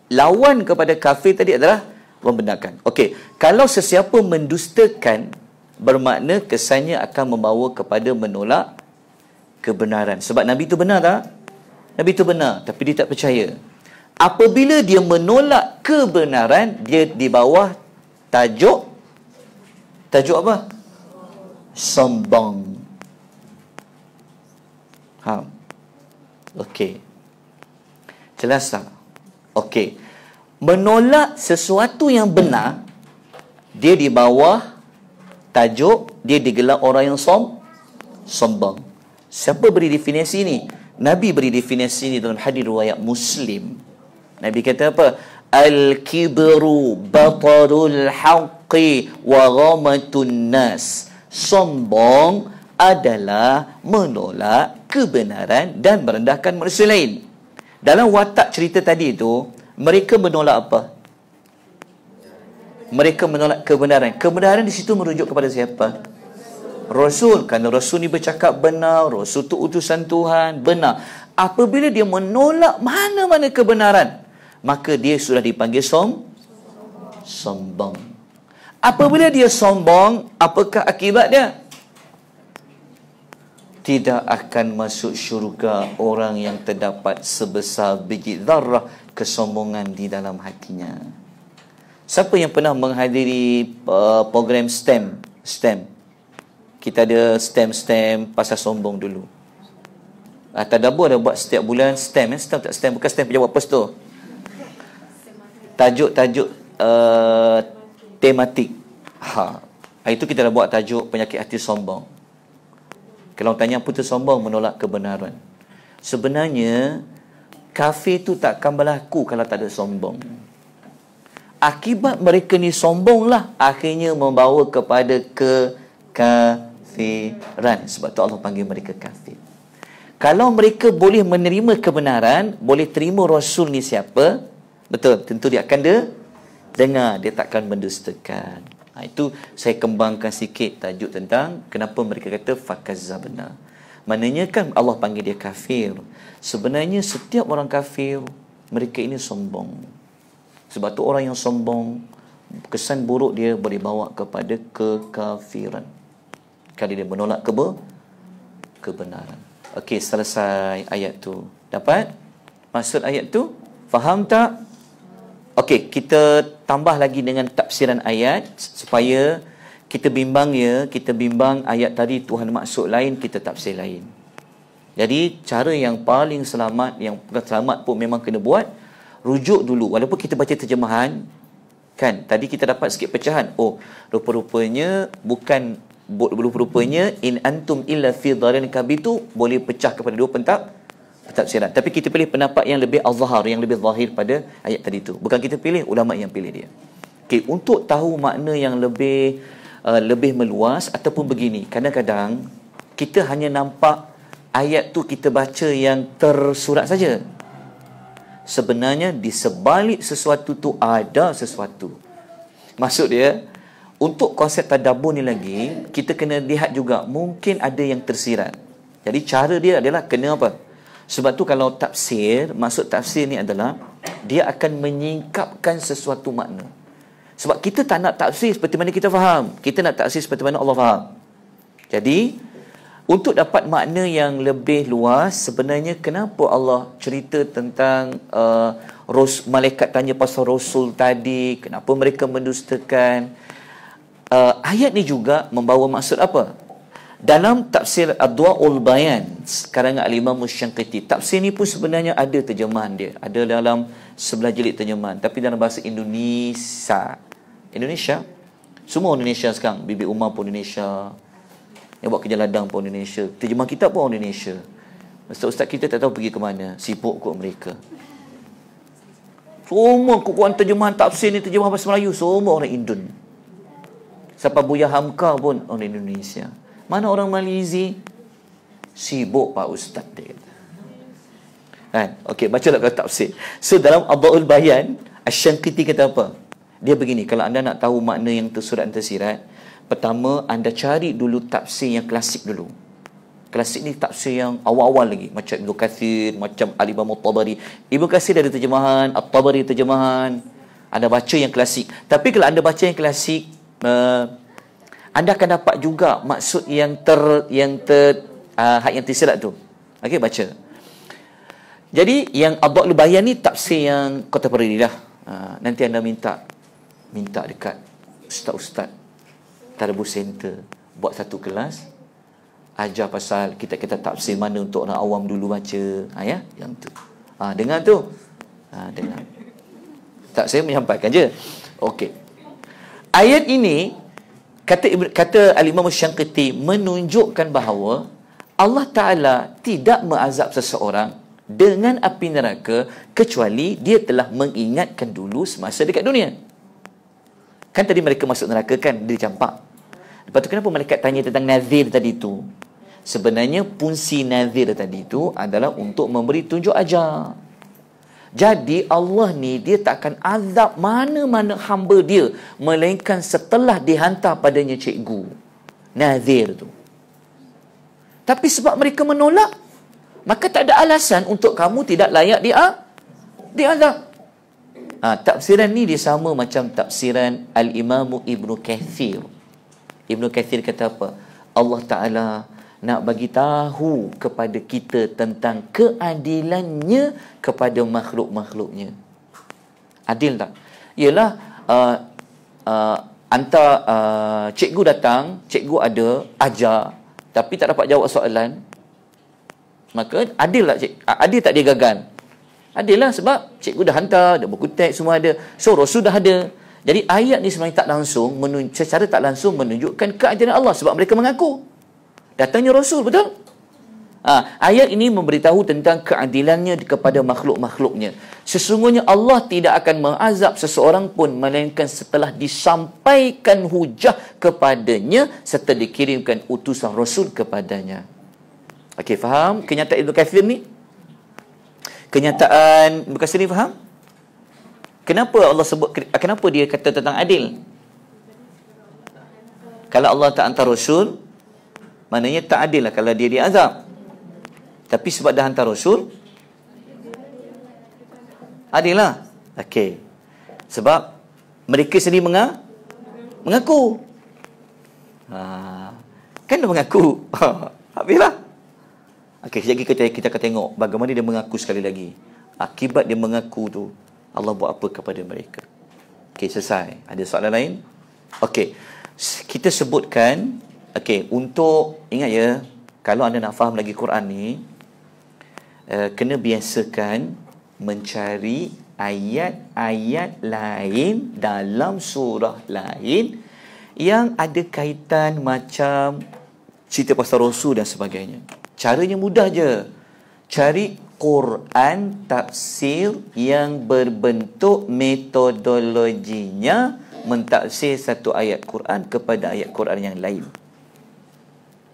lawan kepada kafir tadi adalah membenarkan. Okey, kalau sesiapa mendustakan, bermakna kesannya akan membawa kepada menolak kebenaran. Sebab Nabi itu benar tak? Nabi itu benar, tapi dia tak percaya. Apabila dia menolak kebenaran, dia di bawah tajuk apa? Sombong. Okey. Jelas tak? Okey. Menolak sesuatu yang benar, dia di bawah tajuk, dia digelar orang yang sombong. Siapa beri definisi ni? Nabi beri definisi ni dalam hadis riwayat Muslim. Nabi kata apa? Al-kibru batarul haqqi wa ghamatun nas. Sombong adalah menolak kebenaran dan merendahkan manusia lain. Dalam watak cerita tadi itu, mereka menolak apa? Mereka menolak kebenaran. Kebenaran di situ merujuk kepada siapa? Rasul. Kerana Rasul ni bercakap benar, Rasul tu utusan Tuhan, benar. Apabila dia menolak mana-mana kebenaran, maka dia sudah dipanggil sombong. Apabila dia sombong, apakah akibat dia? Tidak akan masuk syurga orang yang terdapat sebesar biji zarrah kesombongan di dalam hatinya. Siapa yang pernah menghadiri program STEM? Kita ada STEM pasal sombong dulu. Tadabbur ada buat setiap bulan STEM. STEM tak STEM, bukan STEM pejabat pos tu. Tajuk-tajuk tematik. Itu kita dah buat tajuk penyakit hati sombong. Kalau tanya apa tu sombong, menolak kebenaran. Sebenarnya kafir tu tak akan berlaku kalau tak ada sombong. Akibat mereka ni sombonglah akhirnya membawa kepada kekafiran. Sebab tu Allah panggil mereka kafir. Kalau mereka boleh menerima kebenaran, boleh terima Rasul ni siapa, betul, tentu dia akan dengar, dia takkan mendustakan. Itu saya kembangkan sikit tajuk tentang kenapa mereka kata fakazzabna. Maknanya kan Allah panggil dia kafir. Sebenarnya setiap orang kafir, mereka ini sombong. Sebab tu orang yang sombong, kesan buruk dia boleh bawa kepada kekafiran. Kalau dia menolak kebenaran. Okey, selesai ayat tu. Dapat maksud ayat tu? Faham tak? Okey, kita tambah lagi dengan tafsiran ayat supaya kita bimbang ayat tadi Tuhan maksud lain, kita tafsir lain. Jadi cara yang paling selamat, yang bukan selamat pun memang kena buat, rujuk dulu. Walaupun kita baca terjemahan, kan tadi kita dapat sikit pecahan. Oh, rupa-rupanya in antum illa fi dhalalin kabir tu boleh pecah kepada dua pentafsiran. Tapi kita pilih pendapat yang lebih azhar, yang lebih zahir pada ayat tadi tu. Bukan kita pilih, ulama yang pilih dia. Okey, untuk tahu makna yang lebih meluas ataupun begini, kadang-kadang kita hanya nampak ayat tu kita baca yang tersurat saja. Sebenarnya di sebalik sesuatu tu ada sesuatu. Maksud dia, untuk konsep tadabbur ni lagi, kita kena lihat juga mungkin ada yang tersirat. Jadi cara dia adalah kena apa? Sebab tu kalau tafsir, maksud tafsir ni adalah dia akan menyingkapkan sesuatu makna. Sebab kita tak nak tafsir seperti mana kita faham. Kita nak tafsir seperti mana Allah faham. Jadi, untuk dapat makna yang lebih luas, sebenarnya kenapa Allah cerita tentang malaikat tanya pasal Rasul tadi, kenapa mereka mendustakan. Ayat ni juga membawa maksud apa? Dalam tafsir Adwa'ul Bayan karangan Al-Imam Asy-Syanqiti, tafsir ni pun sebenarnya ada terjemahan dia. Ada dalam 11 jilid terjemahan, tapi dalam bahasa Indonesia. Semua Indonesia sekarang. Bibi Umar pun Indonesia, yang buat kerja ladang pun Indonesia, terjemah kitab pun Indonesia. Ustaz-ustaz kita tak tahu pergi ke mana, sibuk kot mereka. Semua kumpulan terjemahan tafsir ni, terjemah bahasa Melayu, semua orang Indon. Sampai Buya Hamka pun orang Indonesia. Mana orang Malizi? Sibuk Pak Ustaz, dia kata. Kan? Okey, baca lah tafsir. So dalam Adwa'ul Bayan, Asy-Syanqiti kata apa? Dia begini, kalau anda nak tahu makna yang tersurat dan tersirat, pertama anda cari dulu tafsir yang klasik dulu. Klasik ni tafsir yang awal-awal lagi, macam Ibnu Katsir, macam Al-Imam At-Tabari. Ibnu Katsir ada terjemahan, At-Tabari terjemahan. Anda baca yang klasik. Tapi kalau anda baca yang klasik, anda akan dapat juga maksud yang tersirat tu. Okey, baca. Jadi yang Adwa'ul Bayan ni tafsir yang contemporary lah. Nanti anda minta dekat ustaz-ustaz Tadabbur Center buat satu kelas, ajar pasal kita tafsir mana untuk orang awam dulu baca. Ya, yang tu. Dengar tu. Dengar. Tak, saya menyampaikan je. Okey. Ayat ini kata Al-Imam Asy-Syanqiti menunjukkan bahawa Allah Ta'ala tidak mengazab seseorang dengan api neraka kecuali dia telah mengingatkan dulu semasa dekat dunia. Kan tadi mereka masuk neraka kan, dia campak. Lepas tu kenapa malaikat tanya tentang nazir tadi tu? Sebenarnya fungsi nazir tadi tu adalah untuk memberi tunjuk ajar. Jadi Allah ni dia takkan azab mana-mana hamba dia melainkan setelah dihantar padanya cikgu nazir tu. Tapi sebab mereka menolak, maka tak ada alasan untuk kamu tidak layak diazab. Tafsiran ni dia sama macam tafsiran Al-Imam Ibnu Katsir. Ibnu Katsir kata apa? Allah Ta'ala nak bagi tahu kepada kita tentang keadilannya kepada makhluk-makhluknya. Adil tak? Ialah cikgu datang, cikgu ada ajar tapi tak dapat jawab soalan, maka adil tak adil tak dia gagal? Adil lah, sebab cikgu dah hantar, dah buku teks semua ada, so Rasul dah ada. Jadi ayat ni sebenarnya tak langsung secara tak langsung menunjukkan keadilan Allah sebab mereka mengaku datangnya Rasul, betul? Ayat ini memberitahu tentang keadilannya kepada makhluk-makhluknya. Sesungguhnya Allah tidak akan mengazab seseorang pun melainkan setelah disampaikan hujah kepadanya serta dikirimkan utusan Rasul kepadanya. Okey, faham kenyataan Ibnu Katsir ni? Kenyataan Ibnu Katsir ni faham? Kenapa Allah sebut, kenapa dia kata tentang adil? Kalau Allah tak hantar Rasul, maknanya tak adil lah kalau dia diazab. Tapi sebab dah hantar Rasul, adil lah. Okey. Sebab mereka sendiri mengaku. Kan dia mengaku. Habislah. Okey, sekejap lagi kita akan tengok bagaimana dia mengaku sekali lagi. Akibat dia mengaku tu, Allah buat apa kepada mereka. Okey, selesai. Ada soalan lain? Okey. Kita sebutkan, okey, untuk ingat ya, kalau anda nak faham lagi Quran ni, kena biasakan mencari ayat-ayat lain dalam surah lain yang ada kaitan macam cerita pasal Rasul dan sebagainya. Caranya mudah je. Cari Quran tafsir yang berbentuk metodologinya mentafsir satu ayat Quran kepada ayat Quran yang lain.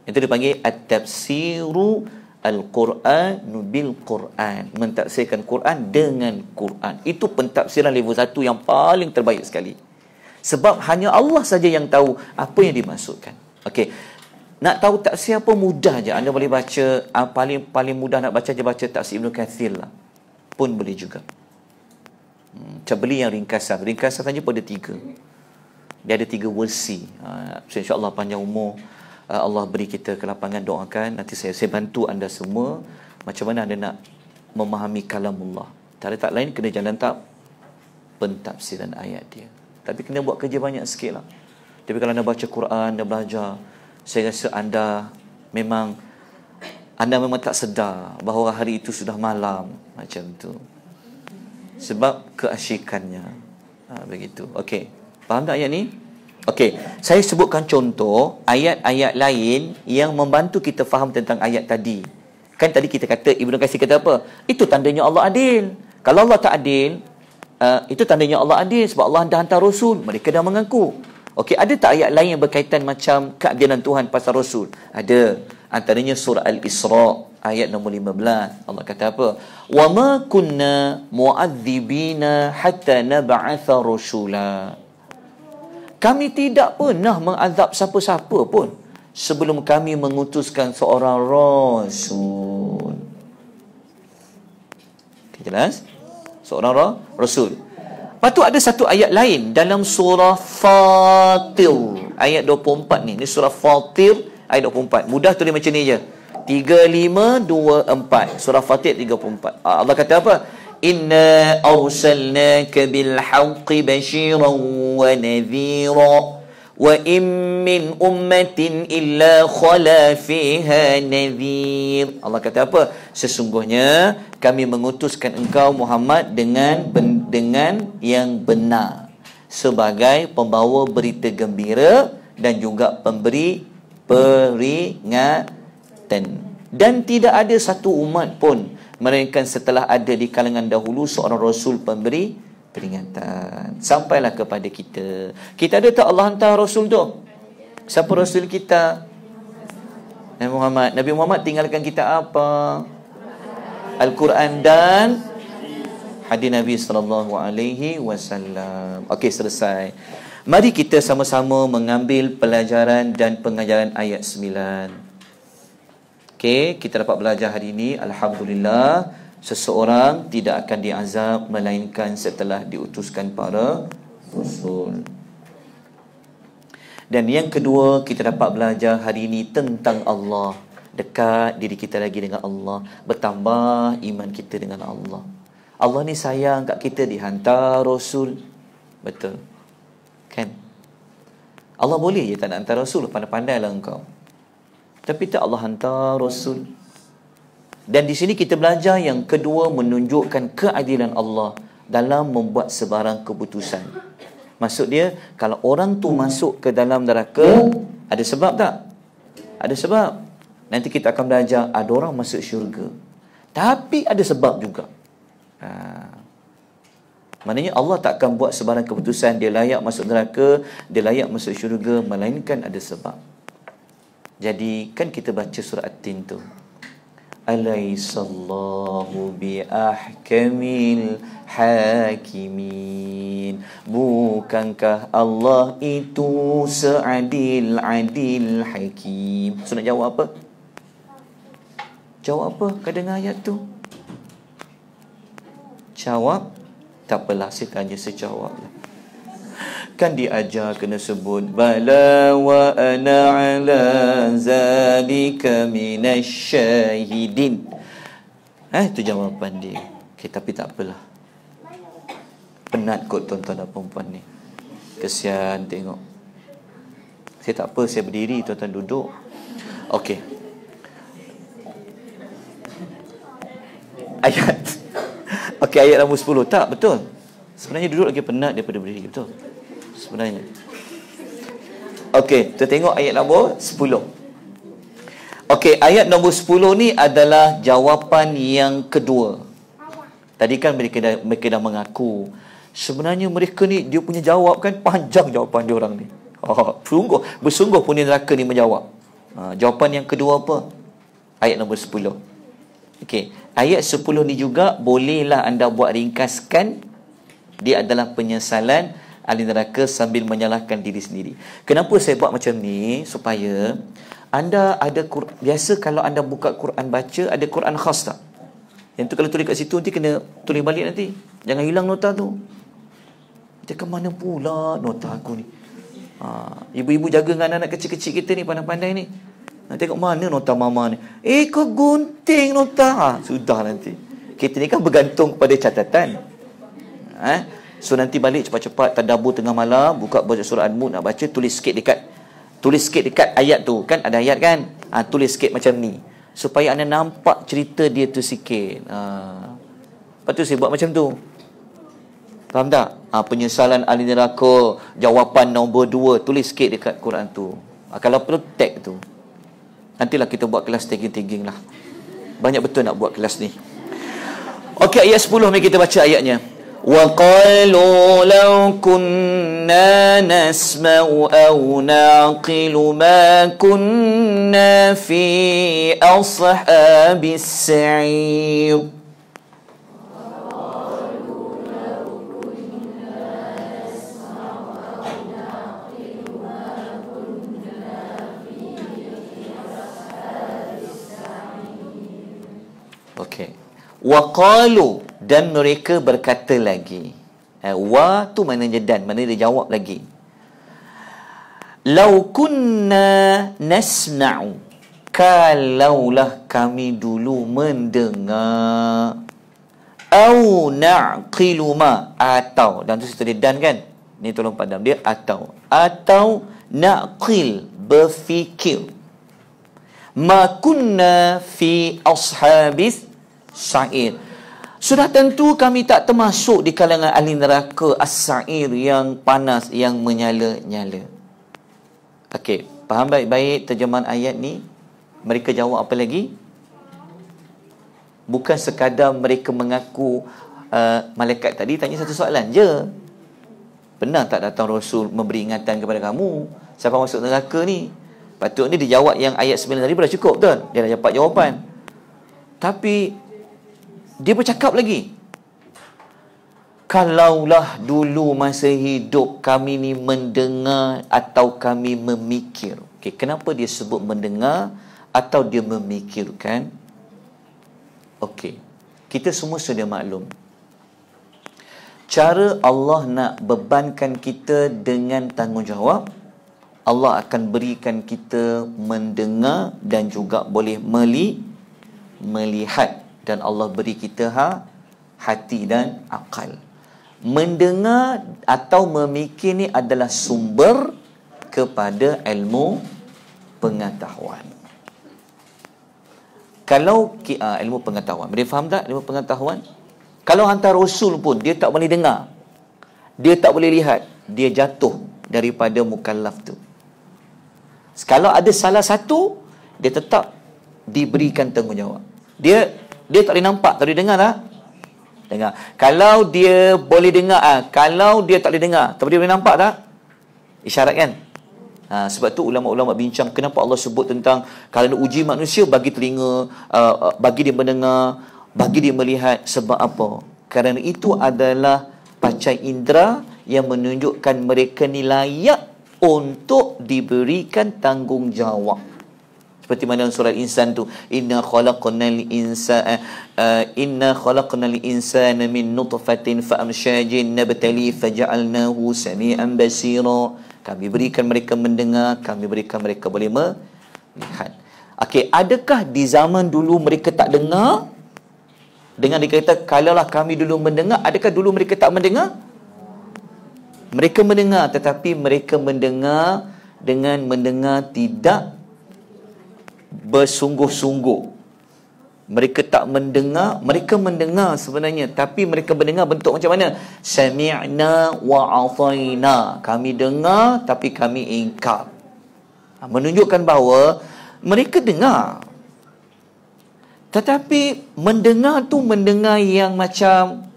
Itu dipanggil at-tafsiru al-Qur'anu bil Qur'an. Mentafsirkan Quran dengan Quran. Itu pentafsiran level 1 yang paling terbaik sekali. Sebab hanya Allah saja yang tahu apa yang dimaksudkan. Okey. Nak tahu tafsir apa mudah je. Anda boleh baca, paling mudah nak baca je baca tafsir Ibn Kathir lah. Pun boleh juga. Beli yang ringkasan. Ringkasan saja pun ada 3. Dia ada 3 versi. InsyaAllah panjang umur, Allah beri kita kelapangan, doakan. Nanti saya bantu anda semua macam mana anda nak memahami kalamullah. Cara tak lain kena jalan tak pentafsiran ayat dia. Tapi kena buat kerja banyak sikit lah. Tapi kalau anda baca Quran, anda belajar, saya rasa anda memang tak sedar bahawa hari itu sudah malam. Macam tu. Sebab keasyikannya. Begitu. Okey. Faham tak ayat ni? Okey. Saya sebutkan contoh ayat-ayat lain yang membantu kita faham tentang ayat tadi. Kan tadi kita kata, Ibnu Katsir kata apa? Itu tandanya Allah adil. Kalau Allah tak adil, itu tandanya Allah adil sebab Allah dah hantar Rasul. Mereka dah mengaku. Okey, ada tak ayat lain yang berkaitan macam keadilan Tuhan pasal Rasul? Ada. Antaranya surah Al-Isra ayat nombor 15. Allah kata apa? Wa ma kunna mu'adzibina hatta nab'atha rasula. Kami tidak pernah mengazab siapa-siapa pun sebelum kami mengutuskan seorang rasul. Okay, jelas? Seorang rasul. Lepas tu ada satu ayat lain dalam surah Fatir ayat 24 ni. Ni surah Fatir ayat 24. Mudah tulis macam ni je. 3524. Surah Fatir 34. Allah kata apa? Inna arsalnaka bil haqqi bashiran wa nadhira wa in min ummatin illa khala fiha nadhir. Allah kata apa? Sesungguhnya kami mengutuskan engkau Muhammad dengan yang benar sebagai pembawa berita gembira dan juga pemberi peringatan. Dan tidak ada satu umat pun melainkan setelah ada di kalangan dahulu seorang rasul pemberi peringatan. Sampailah kepada kita. Kita ada tak Allah hantar rasul tu? Siapa rasul kita? Nabi Muhammad. Nabi Muhammad tinggalkan kita apa? Al-Quran dan hadis Nabi SAW. Okey, selesai. Mari kita sama-sama mengambil pelajaran dan pengajaran ayat 9. Okey, kita dapat belajar hari ini, alhamdulillah, seseorang tidak akan diazab melainkan setelah diutuskan para rasul. Dan yang kedua, kita dapat belajar hari ini tentang Allah. Dekat diri kita lagi dengan Allah, bertambah iman kita dengan Allah. Allah ni sayang kat kita, dihantar rasul. Betul. Kan? Allah boleh je tak nak hantar rasul, pandai-pandailah engkau. Tapi tak Allah hantar rasul. Dan di sini kita belajar yang kedua, menunjukkan keadilan Allah dalam membuat sebarang keputusan. Maksud dia, kalau orang tu masuk ke dalam neraka, ada sebab tak? Ada sebab. Nanti kita akan belajar, ada orang masuk syurga, tapi ada sebab juga. Maknanya Allah tak akan buat sebarang keputusan dia layak masuk neraka, dia layak masuk syurga, melainkan ada sebab. Jadi kan kita baca surah At-Tin tu, Alaisallahu biahkamil hakimin. Bukankah Allah itu seadil-adil hakim? So nak jawab apa? Jawab apa? Kau dengar ayat tu? Jawab, tak apalah, saya tanya sejawab lah. Kan diajar kena sebut bala wa ana ala zalika minasyahidin. Itu jawapan dia. Okay, tapi tak apalah. Penat kot tuan-tuan dan perempuan ni. Kesian tengok. Saya tak apa, saya berdiri, tuan-tuan duduk. Okey. Ayat. Okey, ayat nombor 10. Tak, betul. Sebenarnya duduk lagi penat daripada berdiri, betul. Sebenarnya. Okey, kita tengok ayat nombor 10. Okey, ayat nombor 10 ni adalah jawapan yang kedua. Tadi kan mereka dah mengaku. Sebenarnya mereka ni, dia punya jawab kan panjang jawapan dia orang ni. Bersungguh pun neraka ni menjawab. Jawapan yang kedua apa? Ayat nombor 10. Okey, ayat 10 ni juga bolehlah anda buat ringkaskan. Dia adalah penyesalan ahli neraka sambil menyalahkan diri sendiri. Kenapa saya buat macam ni? Supaya anda ada biasa kalau anda buka Quran baca, ada Quran khas tak? Yang tu kalau tulis kat situ nanti kena tulis balik nanti. Jangan hilang nota tu. Dia ke mana pula nota aku ni? Ibu-ibu jaga dengan anak kecil-kecil kita ni, pandai-pandai ni. Tengok mana nota mama ni. Kau gunting nota. Sudah nanti. Kita ni kan bergantung kepada catatan. So nanti balik cepat-cepat tadabbur tengah malam, buka baca surah Al-Mulk nak baca, tulis sikit dekat ayat tu. Kan ada ayat kan? Tulis sikit macam ni supaya anda nampak cerita dia tu sikit. Lepas tu saya buat macam tu. Faham tak? Penyesalan ahli neraka, jawapan nombor 2, tulis sikit dekat Quran tu. Kalau perlu tag tu. Nantilah kita buat kelas tagging lah. Banyak betul nak buat kelas ni. Okey, ayat 10 mari kita baca ayatnya. وَقَالُوا لَوْ كُنَّا نَسْمَعُ أَوْ نَعْقِلُ مَا كُنَّا فِي أَصْحَابِ السَّعِيرِ. Okey. Waqalu, dan mereka berkata lagi. Wa tu maknanya dan, maknanya dia jawab lagi. Lau kunna nasma'u, kalaulah kami dulu mendengar, au na'qilu ma, atau, dan tu situ dia dan kan, ni tolong padam dia, atau na'qil, berfikir, ma kunna fi ashabis sa'ir, sudah tentu kami tak termasuk di kalangan ahli neraka as-sa'ir yang panas, yang menyala-nyala. Okey, faham baik-baik terjemahan ayat ni? Mereka jawab apa lagi? Bukan sekadar mereka mengaku. Malaikat tadi tanya satu soalan je. Pernah tak datang Rasul memberi ingatan kepada kamu siapa masuk neraka ni? Patutnya dia jawab yang ayat 9 tadi dah cukup betul. Dia dah dapat jawapan. Tapi dia bercakap lagi. Kalaulah dulu masa hidup kami ni mendengar atau kami memikir. Okey, kenapa dia sebut mendengar atau dia memikirkan? Okey, kita semua sudah maklum. Cara Allah nak bebankan kita dengan tanggungjawab, Allah akan berikan kita mendengar dan juga boleh melihat. Dan Allah beri kita hati dan akal. Mendengar atau memikir ni adalah sumber kepada ilmu pengetahuan. Kalau ilmu pengetahuan, boleh faham tak ilmu pengetahuan? Kalau hantar Rasul pun dia tak boleh dengar, dia tak boleh lihat, dia jatuh daripada mukallaf tu. Kalau ada salah satu, dia tetap diberikan tanggungjawab. Dia tak boleh nampak, tak boleh dengar tak? Dengar. Kalau dia boleh dengar, kalau dia tak boleh dengar, tapi dia boleh nampak tak? Isyarat kan? Sebab tu ulama-ulama bincang kenapa Allah sebut tentang kalau nak uji manusia, bagi telinga, bagi dia mendengar, bagi dia melihat. Sebab apa? Kerana itu adalah panca indera yang menunjukkan mereka ni layak untuk diberikan tanggungjawab. Seperti mana surah Insan tu, inna khalaqnal insana min nutfatin faamsyajin nabtali faja'alnahu sami'an basira. Kami berikan mereka mendengar, kami berikan mereka boleh melihat. Okey, adakah di zaman dulu mereka tak dengar? Dengan dikata kalaulah kami dulu mendengar, adakah dulu mereka tak mendengar? Mereka mendengar, tetapi mereka mendengar dengan mendengar tidak bersungguh-sungguh. Mereka tak mendengar, mereka mendengar sebenarnya, tapi mereka mendengar bentuk macam mana? Sami'na wa ataina. Kami dengar tapi kami ingkar. Menunjukkan bahawa mereka dengar, tetapi mendengar tu mendengar yang macam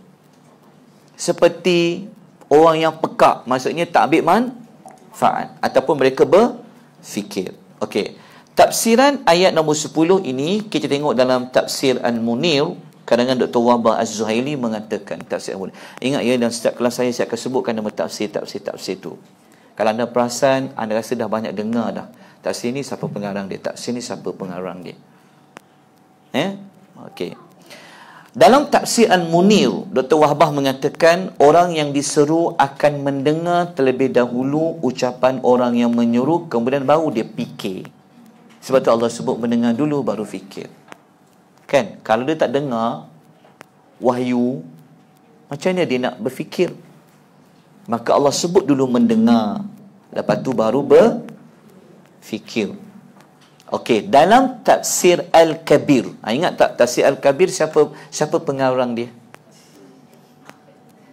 seperti orang yang pekak, maksudnya tak ambil manfaat, ataupun mereka berfikir. Okey. Tafsiran ayat nombor 10 ini kita tengok dalam tafsir Al-Munir, karangan Dr. Wahbah Az-Zuhaili mengatakan tafsir Al-Munir. Ingat ya, dalam setiap kelas saya akan sebutkan nama tafsir tu. Kalau anda perasan, anda rasa dah banyak dengar dah. Tafsir ni siapa pengarang dia? Tafsir ni siapa pengarang dia? Okey. Dalam tafsir Al-Munir, Dr. Wahbah mengatakan orang yang diseru akan mendengar terlebih dahulu ucapan orang yang menyuruh, kemudian baru dia fikir. Sebab tu Allah sebut mendengar dulu baru fikir. Kan? Kalau dia tak dengar wahyu, macam mana dia nak berfikir? Maka Allah sebut dulu mendengar, lepas tu baru berfikir. Okey, dalam tafsir Al-Kabir, ingat tak tafsir Al-Kabir siapa pengarang dia?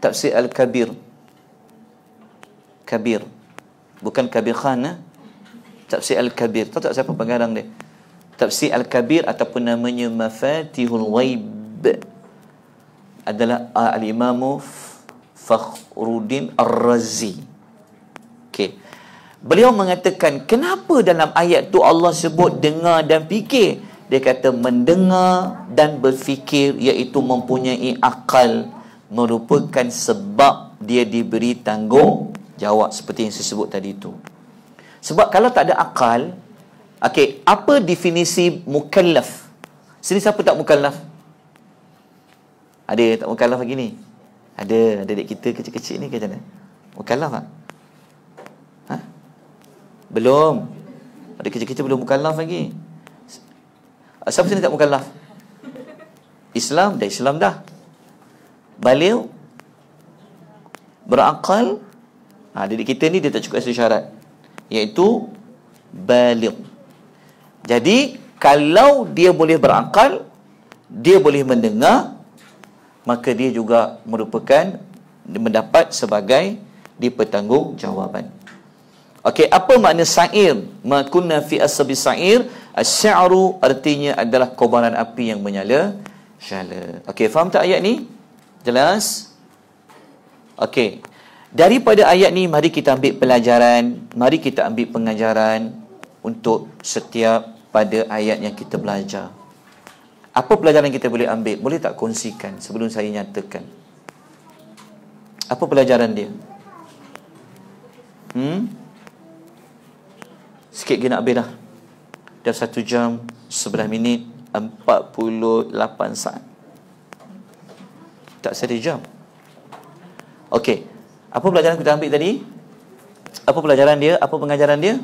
Tafsir Al-Kabir. Kabir. Bukan Kabir Khan, Tafsir Al-Kabir. Tahu tak siapa pengarang dia? Tafsir Al-Kabir ataupun namanya Mafatihul Ghaib adalah Al-Imam Fakhruddin Ar-Razi. Okey. Beliau mengatakan kenapa dalam ayat tu Allah sebut dengar dan fikir? Dia kata mendengar dan berfikir, iaitu mempunyai akal, merupakan sebab dia diberi tanggungjawab seperti yang saya sebut tadi tu. Sebab kalau tak ada akal, okey, apa definisi mukallaf? Sini siapa tak mukallaf? Ada tak mukallaf lagi ni? Ada adik kita kecil-kecil ni ke macam mana? Mukallaf tak? Belum. Adik kecil-kecil belum mukallaf lagi. Siapa sini tak mukallaf? Islam dah. Baligh, berakal. Adik kita ni dia tak cukup syarat, iaitu baligh. Jadi kalau dia boleh berakal, dia boleh mendengar, maka dia juga merupakan mendapat sebagai dipertanggungjawabkan. Okey, apa makna sa'ir? Ma kunna fi ashabi sa'ir. Asy-sya'ru artinya adalah kobaran api yang menyala. Okey, faham tak ayat ni? Jelas? Okey. Daripada ayat ni, mari kita ambil pelajaran, mari kita ambil pengajaran untuk setiap pada ayat yang kita belajar. Apa pelajaran kita boleh ambil? Boleh tak kongsikan sebelum saya nyatakan? Apa pelajaran dia? Sikit lagi nak habis dah. Dah 1 jam 11 minit 48 saat. Tak 1 jam. Okey. Apa pelajaran kita ambil tadi? Apa pelajaran dia? Apa pengajaran dia?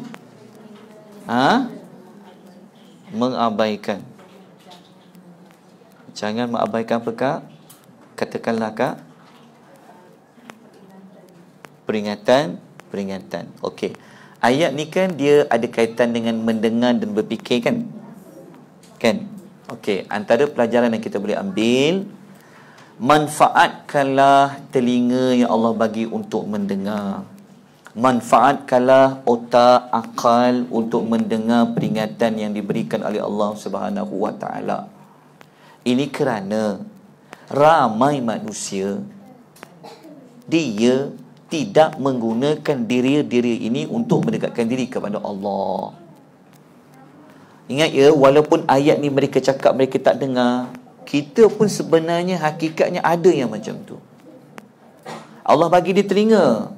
Mengabaikan. Jangan mengabaikan apa, Kak? Katakanlah, Kak. Peringatan. Okey. Ayat ni kan dia ada kaitan dengan mendengar dan berfikir, kan? Okey, antara pelajaran yang kita boleh ambil, manfaatkanlah telinga yang Allah bagi untuk mendengar. Manfaatkanlah otak, akal untuk mendengar peringatan yang diberikan oleh Allah Subhanahu wa taala. Ini kerana ramai manusia dia tidak menggunakan diri ini untuk mendekatkan diri kepada Allah. Ingat ya, walaupun ayat ni mereka cakap mereka tak dengar, kita pun sebenarnya hakikatnya ada yang macam tu. Allah bagi dia telinga,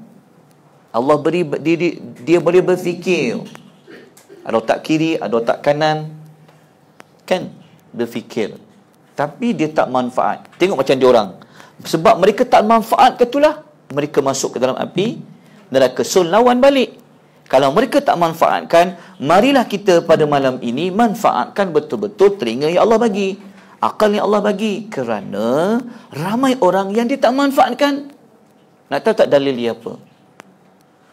Allah beri dia boleh berfikir. Ada otak kiri, ada otak kanan, kan, berfikir. Tapi dia tak manfaat. Tengok macam dia orang. Sebab mereka tak manfaat, ketulah mereka masuk ke dalam api neraka. So lawan balik. Kalau mereka tak manfaatkan, marilah kita pada malam ini manfaatkan betul-betul telinga yang Allah bagi, akal yang Allah bagi. Kerana ramai orang yang dia tak manfaatkan. Nak tahu tak dalil dia apa?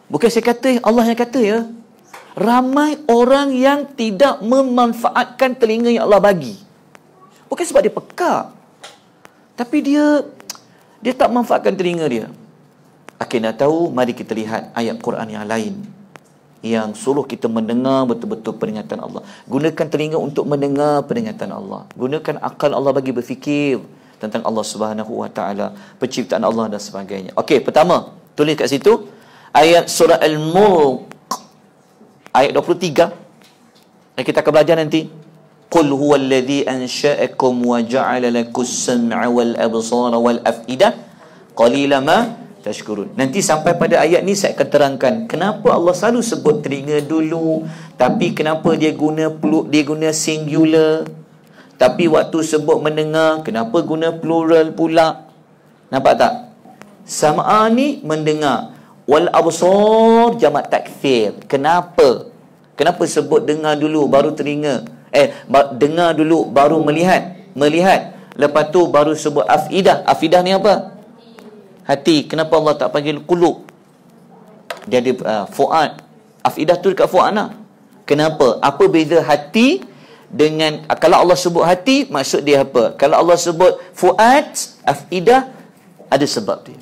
Bukan saya kata, Allah yang kata ya. Ramai orang yang tidak memanfaatkan telinga yang Allah bagi. Bukan sebab dia pekak, tapi dia tak manfaatkan telinga dia. Okey, nak tahu, mari kita lihat ayat Quran yang lain yang suruh kita mendengar betul-betul peringatan Allah. Gunakan telinga untuk mendengar peringatan Allah. Gunakan akal Allah bagi berfikir tentang Allah Subhanahu Wa Taala, penciptaan Allah dan sebagainya. Okey, pertama, tulis kat situ ayat surah Al-Mulk ayat 23. Kita akan belajar nanti. Qul huwallazi ansha'akum wa ja'ala lakus sam'a wal absara wal af'idah qalilan ma tashkurun. Nanti sampai pada ayat ni saya akan terangkan kenapa Allah selalu sebut telinga dulu, tapi kenapa dia guna singular. Tapi waktu sebut mendengar, kenapa guna plural pula? Nampak tak? Sam'a ni mendengar, wal absar jamak takthir. Kenapa sebut dengar dulu baru telinga? Dengar dulu baru melihat. Lepas tu baru sebut afidah. Afidah ni apa? Hati. Kenapa Allah tak panggil qulub? Dia ada fuad. Afidah tu dekat fuad lah. Kenapa? Apa beza hati dengan, kalau Allah sebut hati, maksud dia apa? Kalau Allah sebut fuad, afidah, ada sebab dia.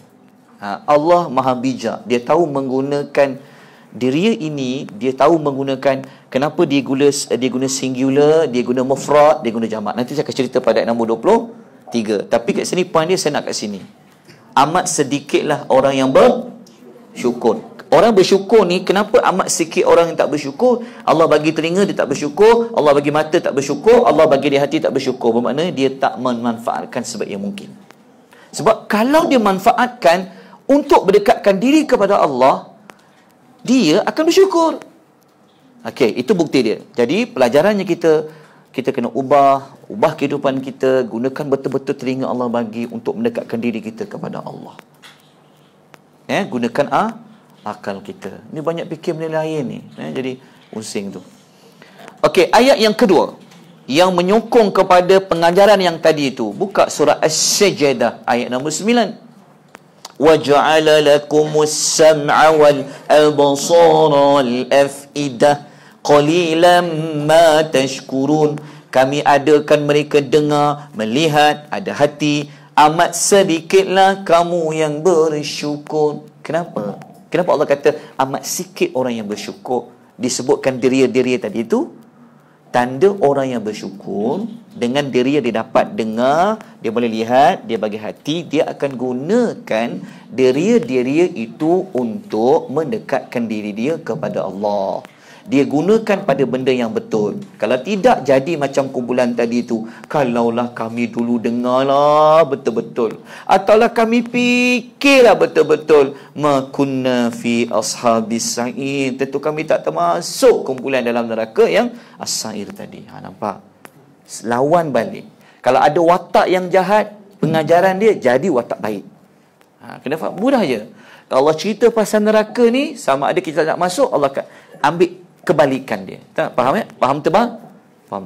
Allah maha bijak. Dia tahu menggunakan diri ini, dia tahu menggunakan, kenapa dia guna singular, dia guna mufrad, dia guna jamak. Nanti saya akan cerita pada ayat nombor 23. Tapi kat sini point dia, saya nak kat sini. Amat sedikitlah orang yang bersyukur. Orang bersyukur ni, kenapa amat sikit orang yang tak bersyukur? Allah bagi telinga, dia tak bersyukur. Allah bagi mata, tak bersyukur. Allah bagi dia hati, tak bersyukur. Bermakna dia tak memanfaatkan sebaik yang mungkin. Sebab kalau dia manfaatkan untuk berdekatkan diri kepada Allah, dia akan bersyukur. Okey, itu bukti dia. Jadi pelajarannya kita kena ubah kehidupan kita, gunakan betul-betul telinga Allah bagi untuk mendekatkan diri kita kepada Allah. Gunakan akal kita. Ni banyak fikir benda lain ni. Jadi pusing tu. Okey, ayat yang kedua yang menyokong kepada pengajaran yang tadi itu. Buka surah As-Sajdah ayat nombor 9. وَجَعَلَ لَكُمُ السَّمْعَ وَالْأَبْصَارَ وَالْأَفْئِدَةَ قَلِيلًا مَا تَشْكُرُونَ. Kami adakan mereka dengar, melihat, ada hati. Amat sedikitlah kamu yang bersyukur. Kenapa? Kenapa Allah kata amat sikit orang yang bersyukur? Disebutkan diri tadi itu. Tanda orang yang bersyukur, dengan diri dia dapat dengar, dia boleh lihat, dia bagi hati, dia akan gunakan diri itu untuk mendekatkan diri dia kepada Allah. Dia gunakan pada benda yang betul. Kalau tidak, jadi macam kumpulan tadi itu. Kalaulah kami dulu dengarlah betul-betul, ataulah kami fikirlah betul-betul, ma kunna fi ashabis sa'ir, tentu kami tak termasuk kumpulan dalam neraka yang as-sa'ir tadi. Nampak? Lawan balik. Kalau ada watak yang jahat, pengajaran dia jadi watak baik. Kena faham? Mudah je. Kalau Allah cerita pasal neraka ni, sama ada kita nak masuk, Allah akan ambil kebalikan dia. Tak faham ya? Faham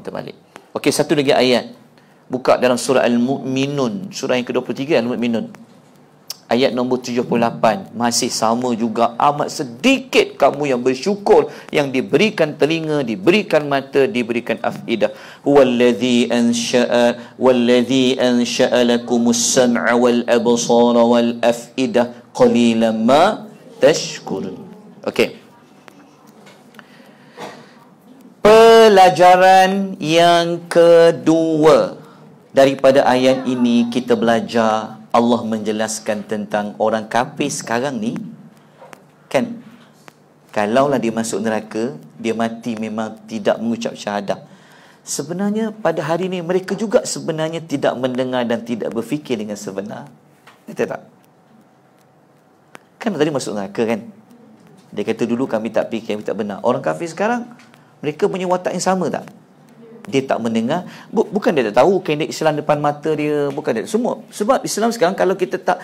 terbalik. Okey, satu lagi ayat. Buka dalam surah Al-Mu'minun, surah yang ke-23 Al-Mu'minun. Ayat nombor 78. Masih sama juga, amat sedikit kamu yang bersyukur, yang diberikan telinga, diberikan mata, diberikan afidah. Huwallazi ansha'a lakumus sam'a wal absara wal afidah qalilan ma tashkurun. Okey. Pelajaran yang kedua daripada ayat ini, kita belajar Allah menjelaskan tentang orang kafir sekarang ni Kan? Kalaulah dia masuk neraka, dia mati memang tidak mengucap syahadah. Sebenarnya pada hari ini mereka juga sebenarnya tidak mendengar dan tidak berfikir dengan sebenar. Betul tak? Kan tadi masuk neraka kan? Dia kata dulu kami tak fikir, kami tak benar. Orang kafir sekarang, mereka punya watak yang sama tak? Dia tak mendengar. Bukan dia tak tahu kehendak Islam depan mata dia. Bukan dia. Semua. Sebab Islam sekarang kalau kita tak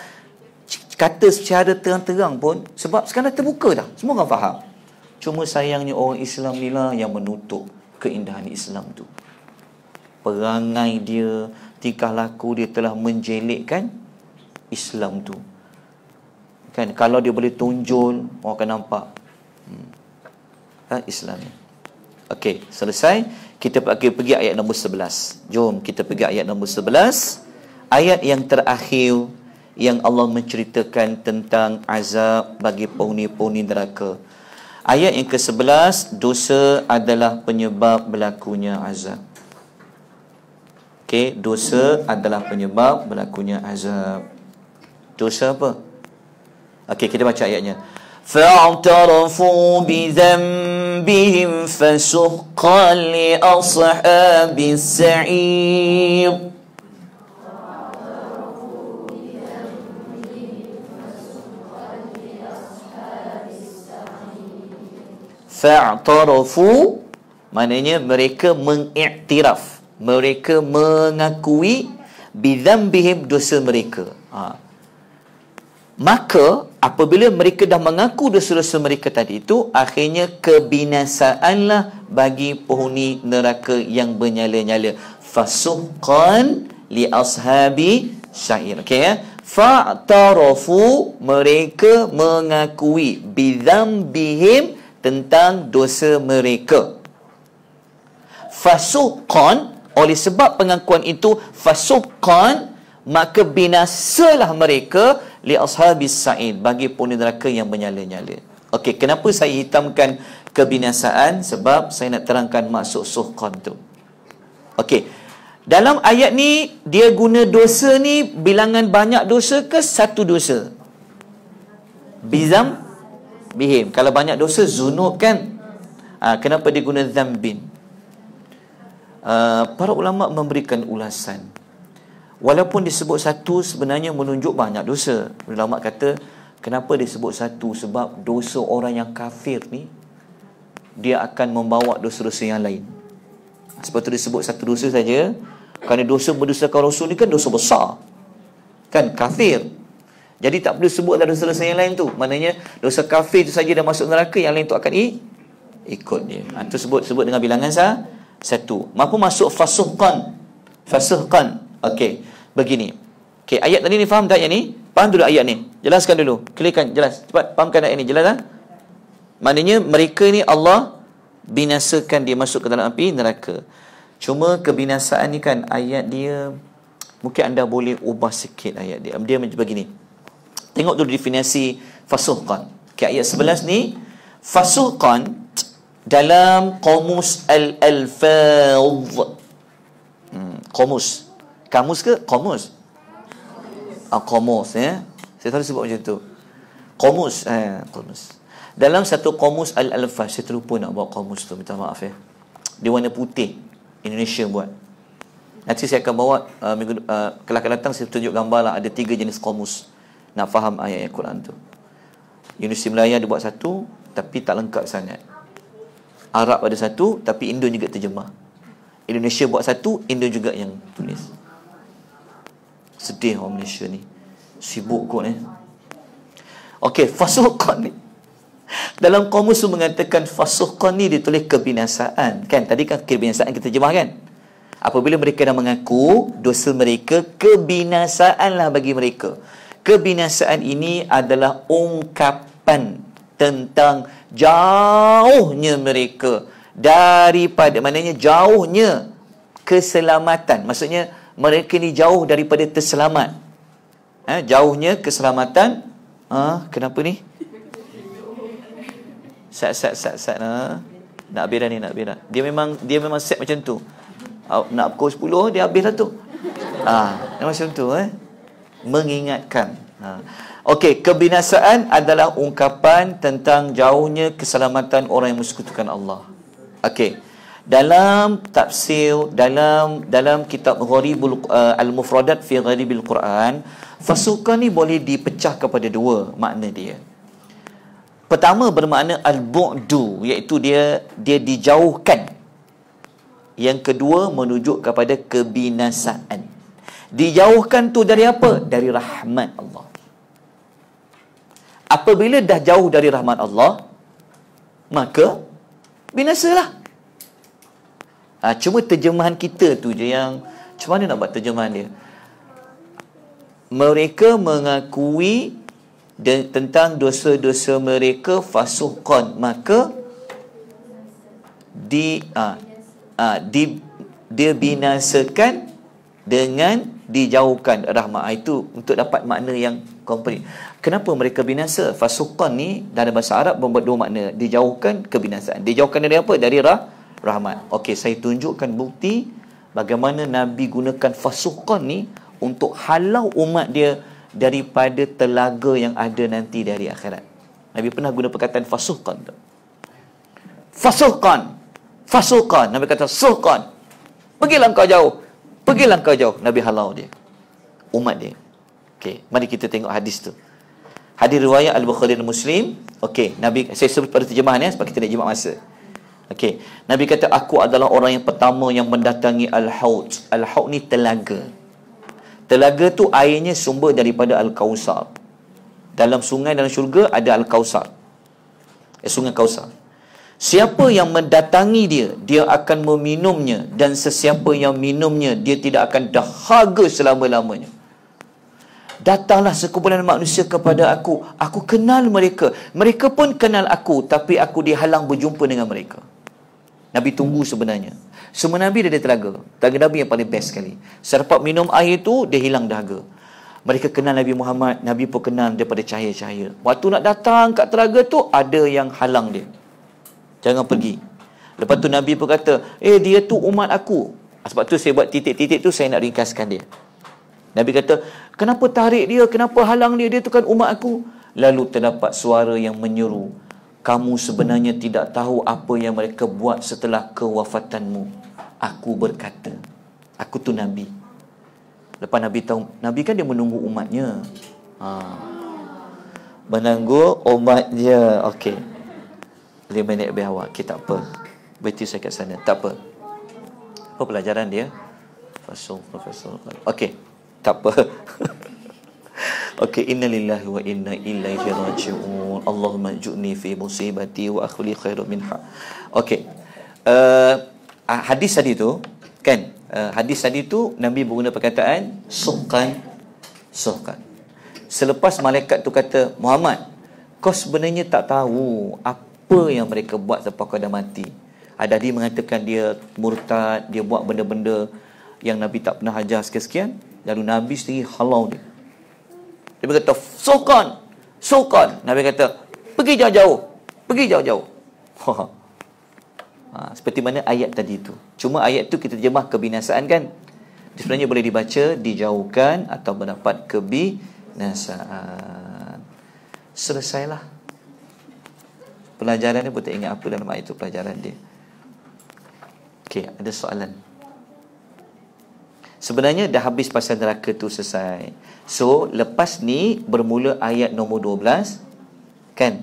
kata secara terang-terang pun, sebab sekarang dah terbuka dah. Semua orang faham. Cuma sayangnya orang Islam ni lah yang menutup keindahan Islam tu. Perangai dia, tingkah laku dia telah menjelekkan Islam tu. Kan, kalau dia boleh tunjul, orang akan nampak Islam ni. Okey, selesai. Kita pergi ayat nombor 11. Jom kita pergi ayat nombor 11. Ayat yang terakhir yang Allah menceritakan tentang azab bagi penghuni-penghuni neraka. Ayat yang ke-11, dosa adalah penyebab berlakunya azab. Okey, dosa adalah penyebab berlakunya azab. Dosa apa? Okey, kita baca ayatnya. فَاعْتَرَفُوا بِذَنْبِهِمْ فَسُحْقًا لِأَصْحَابِ السَّعِيرِ. فَاعْتَرَفُوا maknanya mereka mengiktiraf, mereka mengakui بِذَنْبِهِمْ dosa mereka. Maka apabila mereka dah mengaku dosa-dosa mereka tadi itu, akhirnya kebinasaanlah bagi penghuni neraka yang bernyala-nyala. Fasuqan li ashabi syair. Okey ya. Fa'tarafu, mereka mengakui bidzambihim, tentang dosa mereka. Fasuqan, oleh sebab pengakuan itu, fasuqan, maka binasalah mereka li ashabis sa'id, bagi penghuni neraka yang menyala-nyala. Okey, kenapa saya hitamkan kebinasaan? Sebab saya nak terangkan maksud suhqan tu. Okey, dalam ayat ni dia guna dosa ni bilangan banyak dosa ke satu dosa? Bizam bihim. Kalau banyak dosa zunub kan? Kenapa dia guna zambin? Para ulama memberikan ulasan. Walaupun disebut satu, sebenarnya menunjuk banyak dosa. Ulama kata, kenapa disebut satu? Sebab dosa orang yang kafir ni, dia akan membawa dosa-dosa yang lain. Sebab tu disebut satu dosa saja. Kerana dosa mendustakan Rasul ni kan dosa besar. Kan, kafir. Jadi tak perlu sebutlah dosa-dosa yang lain tu. Maknanya, dosa kafir tu saja dah masuk neraka, yang lain tu akan ikut dia. Itu sebut dengan bilangan satu. Mampu masuk fasuhqan. Fasuhqan. Okey, begini. Okey, ayat tadi ni faham tak ayat ni? Faham dulu ayat ni. Jelaskan dulu. Clearkan, jelas. Cepat fahamkan ayat ni. Jelas tak? Maknanya mereka ni Allah binasakan dia masuk ke dalam api neraka. Cuma kebinasaan ni kan ayat dia, mungkin anda boleh ubah sikit ayat dia. Dia macam begini. Tengok dulu definisi fasuhqan. Okey, ayat 11 ni, fasuhqan dalam qamus al-alfaz. Qamus. Kamus ke? Qamus. Qamus ya. Saya selalu sebut macam tu. Qamus. Qamus. Dalam satu qamus al-alfaz, saya terlupa nak bawa qamus tu, minta maaf ya. Dia warna putih. Indonesia buat. Nanti saya akan bawa kelak datang saya tunjuk gambar lah, ada 3 jenis qamus. Nak faham ayat Al-Quran tu. Universiti Melaya dia buat satu, tapi tak lengkap sangat. Arab ada satu, tapi Indo juga terjemah. Indonesia buat satu, Indo juga yang tulis. Sedih orang Malaysia ni, sibuk kot Okey, fasuhqan ni dalam kamus tu mengatakan fasuhqan ni ditulis kebinasaan. Kan tadi kan kebinasaan kita terjemah kan. Apabila mereka dah mengaku dosa mereka, kebinasaanlah bagi mereka. Kebinasaan ini adalah ungkapan tentang jauhnya mereka daripada, maknanya jauhnya keselamatan. Maksudnya mereka ni jauh daripada terselamat. Jauhnya keselamatan. Kenapa ni? Sat. Nak habis dah ni, nak habis dah. Dia memang set macam tu. Nak pukul 10 dia habis dah tu. Macam tu mengingatkan. Okey, kebinasaan adalah ungkapan tentang jauhnya keselamatan orang yang mensekutukan Allah. Okey. Dalam tafsir, dalam kitab Gharibul Al-Mufradat fi Gharibil Quran, fasuqan ni boleh dipecah kepada dua makna dia. Pertama bermakna al-bu'du, iaitu dia dijauhkan. Yang kedua menuju kepada kebinasaan. Dijauhkan tu dari apa? Dari rahmat Allah. Apabila dah jauh dari rahmat Allah, maka binasalah. Cuma terjemahan kita tu je yang, macam mana nak buat terjemahan dia? Mereka mengakui tentang dosa-dosa mereka fasuqan, maka dibinasakan dengan dijauhkan rahmat. Itu untuk dapat makna yang komplit. Kenapa mereka binasa? Fasuqan ni dalam bahasa Arab membuat dua makna. Dijauhkan, kebinasaan. Dijauhkan dari apa? Dari rahmat. Okey, saya tunjukkan bukti bagaimana Nabi gunakan fasuqan ni untuk halau umat dia daripada telaga yang ada nanti dari akhirat. Nabi pernah guna perkataan fasuqan tu. Fasuqan. Nabi kata suqan. Pergilah kau jauh. Nabi halau dia, umat dia. Okey, mari kita tengok hadis tu. Hadis riwayat Al-Bukhari dan Muslim. Okey, Nabi, saya sebut pada terjemahan sebab kita nak jimat masa. Okey, Nabi kata, aku adalah orang yang pertama yang mendatangi Al-Haud. Al-Haud ni telaga. Telaga tu airnya sumber daripada Al-Kausar. Dalam sungai dalam syurga ada Al-Kausar. Sungai Kausar. Siapa yang mendatangi dia akan meminumnya, dan sesiapa yang minumnya, dia tidak akan dahaga selama-lamanya. Datanglah sekumpulan manusia kepada aku. Aku kenal mereka. Mereka pun kenal aku, tapi aku dihalang berjumpa dengan mereka. Nabi tunggu sebenarnya. Semua Nabi dia ada telaga. Telaga Nabi yang paling best sekali. Selepas minum air tu, dia hilang dahaga. Mereka kenal Nabi Muhammad. Nabi pun kenal daripada cahaya-cahaya. Waktu nak datang kat telaga tu, ada yang halang dia. Jangan pergi. Lepas tu Nabi pun kata, dia tu umat aku. Sebab tu saya buat titik-titik tu, saya nak ringkaskan dia. Nabi kata, kenapa tarik dia? Kenapa halang dia? Dia tu kan umat aku. Lalu terdapat suara yang menyeru, kamu sebenarnya tidak tahu apa yang mereka buat setelah kewafatanmu. Aku berkata, aku tu Nabi. Lepas Nabi tahu, Nabi kan dia menunggu umatnya. Menunggu umatnya. Okey, 5 minit lebih awal. Okey, tak apa. Berarti saya kat sana. Tak apa. Apa pelajaran dia? Fasul. Okey, tak apa. Okey, innalillahi wa inna ilaihi raji'un. Allahumma ij'alni fi musibati wa akhli khairan minha. Okey. Hadis tadi tu kan, hadis tadi tu Nabi berguna perkataan suqan. Selepas malaikat tu kata, Muhammad, kau sebenarnya tak tahu apa yang mereka buat sampai kau dah mati. Ada dia mengatakan dia murtad, dia buat benda-benda yang Nabi tak pernah ajar sekian-sekian. Lalu Nabi sendiri halau dia. Dia berkata, Sulkan. Nabi kata, pergi jauh-jauh. Seperti mana ayat tadi tu. Cuma ayat tu kita terjemah kebinasaan kan. Sebenarnya boleh dibaca dijauhkan atau mendapat kebinasaan. Selesailah. Pelajaran dia pun tak ingat apa dalam ayat tu pelajaran dia. Okey, ada soalan. Sebenarnya dah habis pasal neraka tu selesai. So, lepas ni bermula ayat nombor 12. Kan?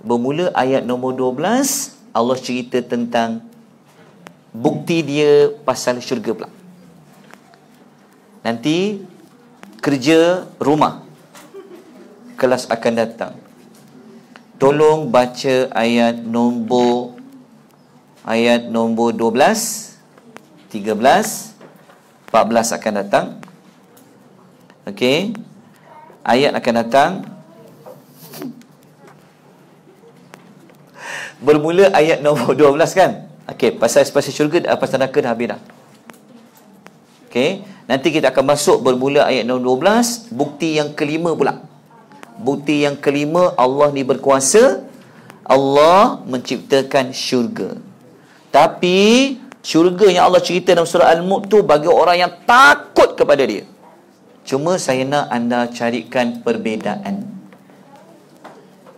Bermula ayat nombor 12, Allah cerita tentang bukti dia pasal syurga pula. Nanti kerja rumah kelas akan datang. Tolong baca ayat nombor 12, 13, 14 akan datang. Okey. Ayat akan datang. Bermula ayat nombor 12 kan? Okey, pasal syurga, pasal neraka dah habis dah. Okey, nanti kita akan masuk bermula ayat nombor 12, bukti yang kelima pula. Bukti yang kelima, Allah ni berkuasa. Allah menciptakan syurga. Tapi syurga yang Allah cerita dalam surah Al-Mulk tu bagi orang yang takut kepada dia. Cuma saya nak anda carikan perbezaan.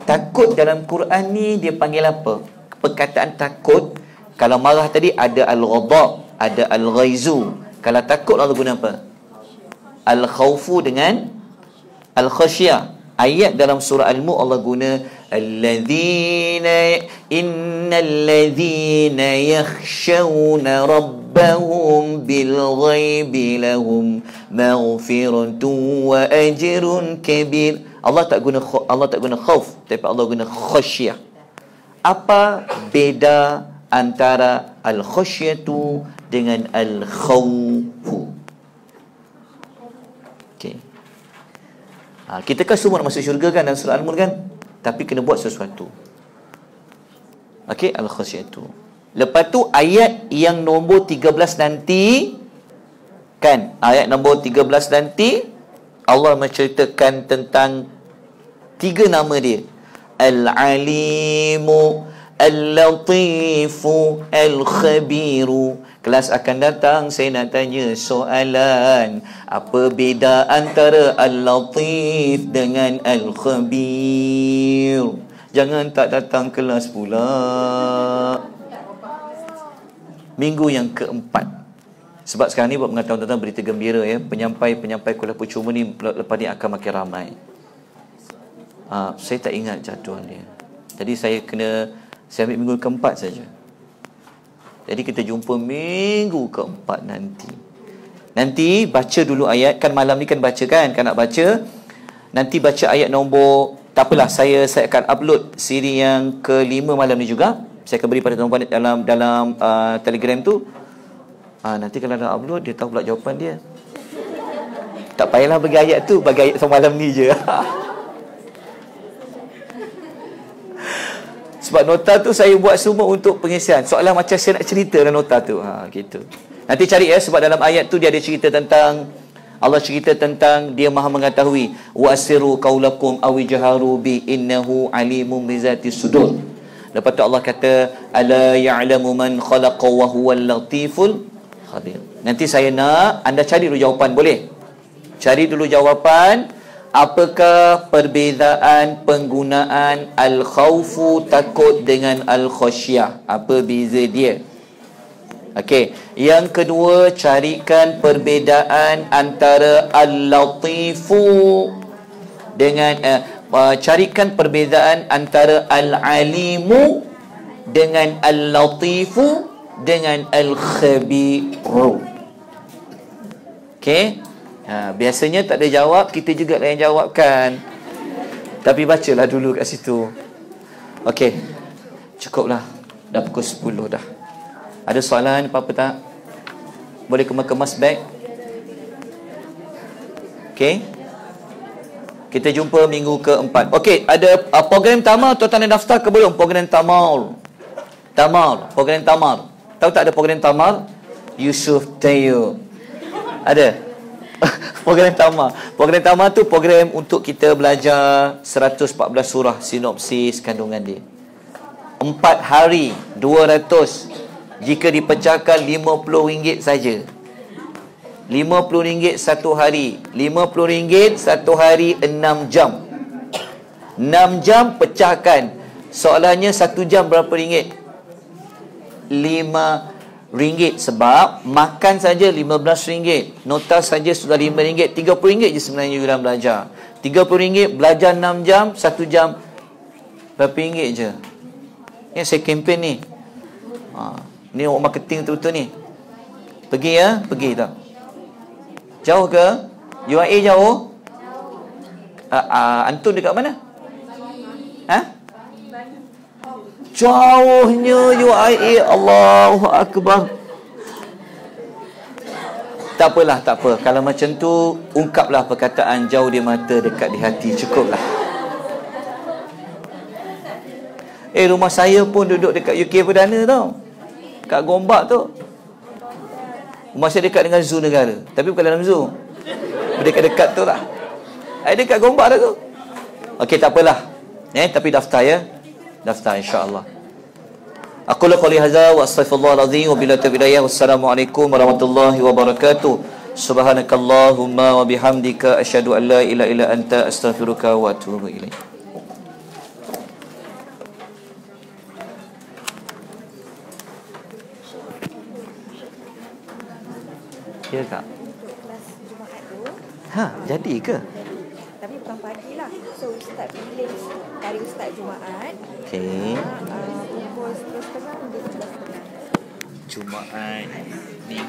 Takut dalam Quran ni dia panggil apa? Perkataan takut, kalau marah tadi ada al-ghadab, ada al-ghaizu. Kalau takut Allah guna apa? Al-khawfu dengan al-khasyah. Ayat dalam surah Al-Mulk Allah guna innal ladzina yakhshawna rabbahum bil ghaibi lahum maghfiratun wa ajrun kabir. Allah tak guna khauf, tapi Allah guna khasyah. Apa beza antara al-khasyatu dengan al-khawfu? Okey. Kita kan semua nak masuk syurga kan dalam surah Al-Mulk kan? Tapi kena buat sesuatu. Okey, al-khasyatu. Lepas tu ayat yang nombor 13 nanti kan, ayat nombor 13 nanti Allah menceritakan tentang 3 nama dia. Al-Alimu, Al-Latifu, Al-Khabiru. Kelas akan datang saya nak tanya soalan. Apa beza antara Al-Latif dengan Al-Khabir? Jangan tak datang kelas pula. Minggu yang keempat. Sebab sekarang ni buat mengatakan tentang berita gembira ya. Penyampai kuliah percuma ni lepas ni akan makin ramai. Saya tak ingat jadual dia. Jadi saya ambil minggu keempat saja. Jadi kita jumpa minggu keempat nanti. Nanti baca dulu ayat. Kan malam ni kan baca kan. Kan nak baca. Nanti baca ayat nombor. Tak apalah, saya akan upload siri yang ke-5 malam ni juga. Saya akan beri pada tuan-tuan dalam Telegram tu. Nanti kalau dah upload, dia tahu pula jawapan dia. Tak payahlah bagi ayat tu, bagi ayat semalam ni je. Sebab nota tu saya buat semua untuk pengisian. Soalan macam saya nak cerita dalam nota tu. Gitu. Nanti cari ya, sebab dalam ayat tu dia ada cerita tentang, Allah cerita tentang dia Maha mengetahui. Wa asiru qaulakum aw jaharu bi innahu alimun bi zati sudur. Lepas tu Allah kata ala ya'lamu man khalaqa wa huwal latiful khabir. Nanti saya nak anda cari dulu jawapan, boleh? Cari dulu jawapan. Apakah perbezaan penggunaan al-khawfu, takut, dengan al-khasyah? Apa beza dia? Okey. Yang kedua, carikan perbezaan antara al-latifu dengan carikan perbezaan antara al-alimu dengan al-latifu dengan al-khabiru. Okey. Biasanya tak ada jawab, kita juga lah yang jawabkan. Tapi bacalah dulu kat situ. Okey. Cukuplah. Dah pukul 10 dah. Ada soalan apa-apa tak? Boleh kemas beg? Okey. Kita jumpa minggu keempat. Okey, ada program Tamar, tuan-tuan ada daftar ke belum? Program Tamar. Program Tamar. Tahu tak ada program Tamar? Yusuf Tayo. Ada? Program Tamar. Program Tamar tu program untuk kita belajar 114 surah, sinopsis kandungan dia. 4 hari 200. Jika dipecahkan RM50 saja. RM50 satu hari. RM50 satu hari 6 jam. 6 jam pecahkan. Soalannya 1 jam berapa ringgit? RM5. Sebab makan saja RM15. Nota saja sudah RM5. RM30 je sebenarnya you dalam belajar. RM30 belajar 6 jam, 1 jam berapa ringgit je. Ni saya kempen ni. Ni orang marketing betul-betul ni. Pergi ya? Pergi tak? Jauh ke? UIA jauh? Antum dekat mana? Jauhnya UIA. Allahu Akbar. Tak apalah, tak apa. Kalau macam tu, ungkaplah perkataan jauh di mata, dekat di hati. Cukuplah. Rumah saya pun duduk dekat UK Perdana tau. Kat Gombak tu. Rumah saya dekat dengan zoo negara. Tapi bukan dalam zoo. Dekat-dekat tu lah. Dekat Gombak dah tu. Okey, tak apalah. Tapi daftar ya. Daftar insya-Allah. Aku qouli hadza wa astaghfirullahal azim wa billahi taufiq. Wassalamualaikum warahmatullahi wabarakatuh. Subhanakallahumma wa bihamdika asyhadu an la ilaha illa anta astaghfiruka wa atubu ilaik. Ya Kak. Kelas Jumaat tu, Ha, jadi ke? tapi bukan pagi lah. So Ustaz pilih hari Ustaz Jumaat. Okey. Pukul 10.30 hingga 11.30. Jumaat, Minggu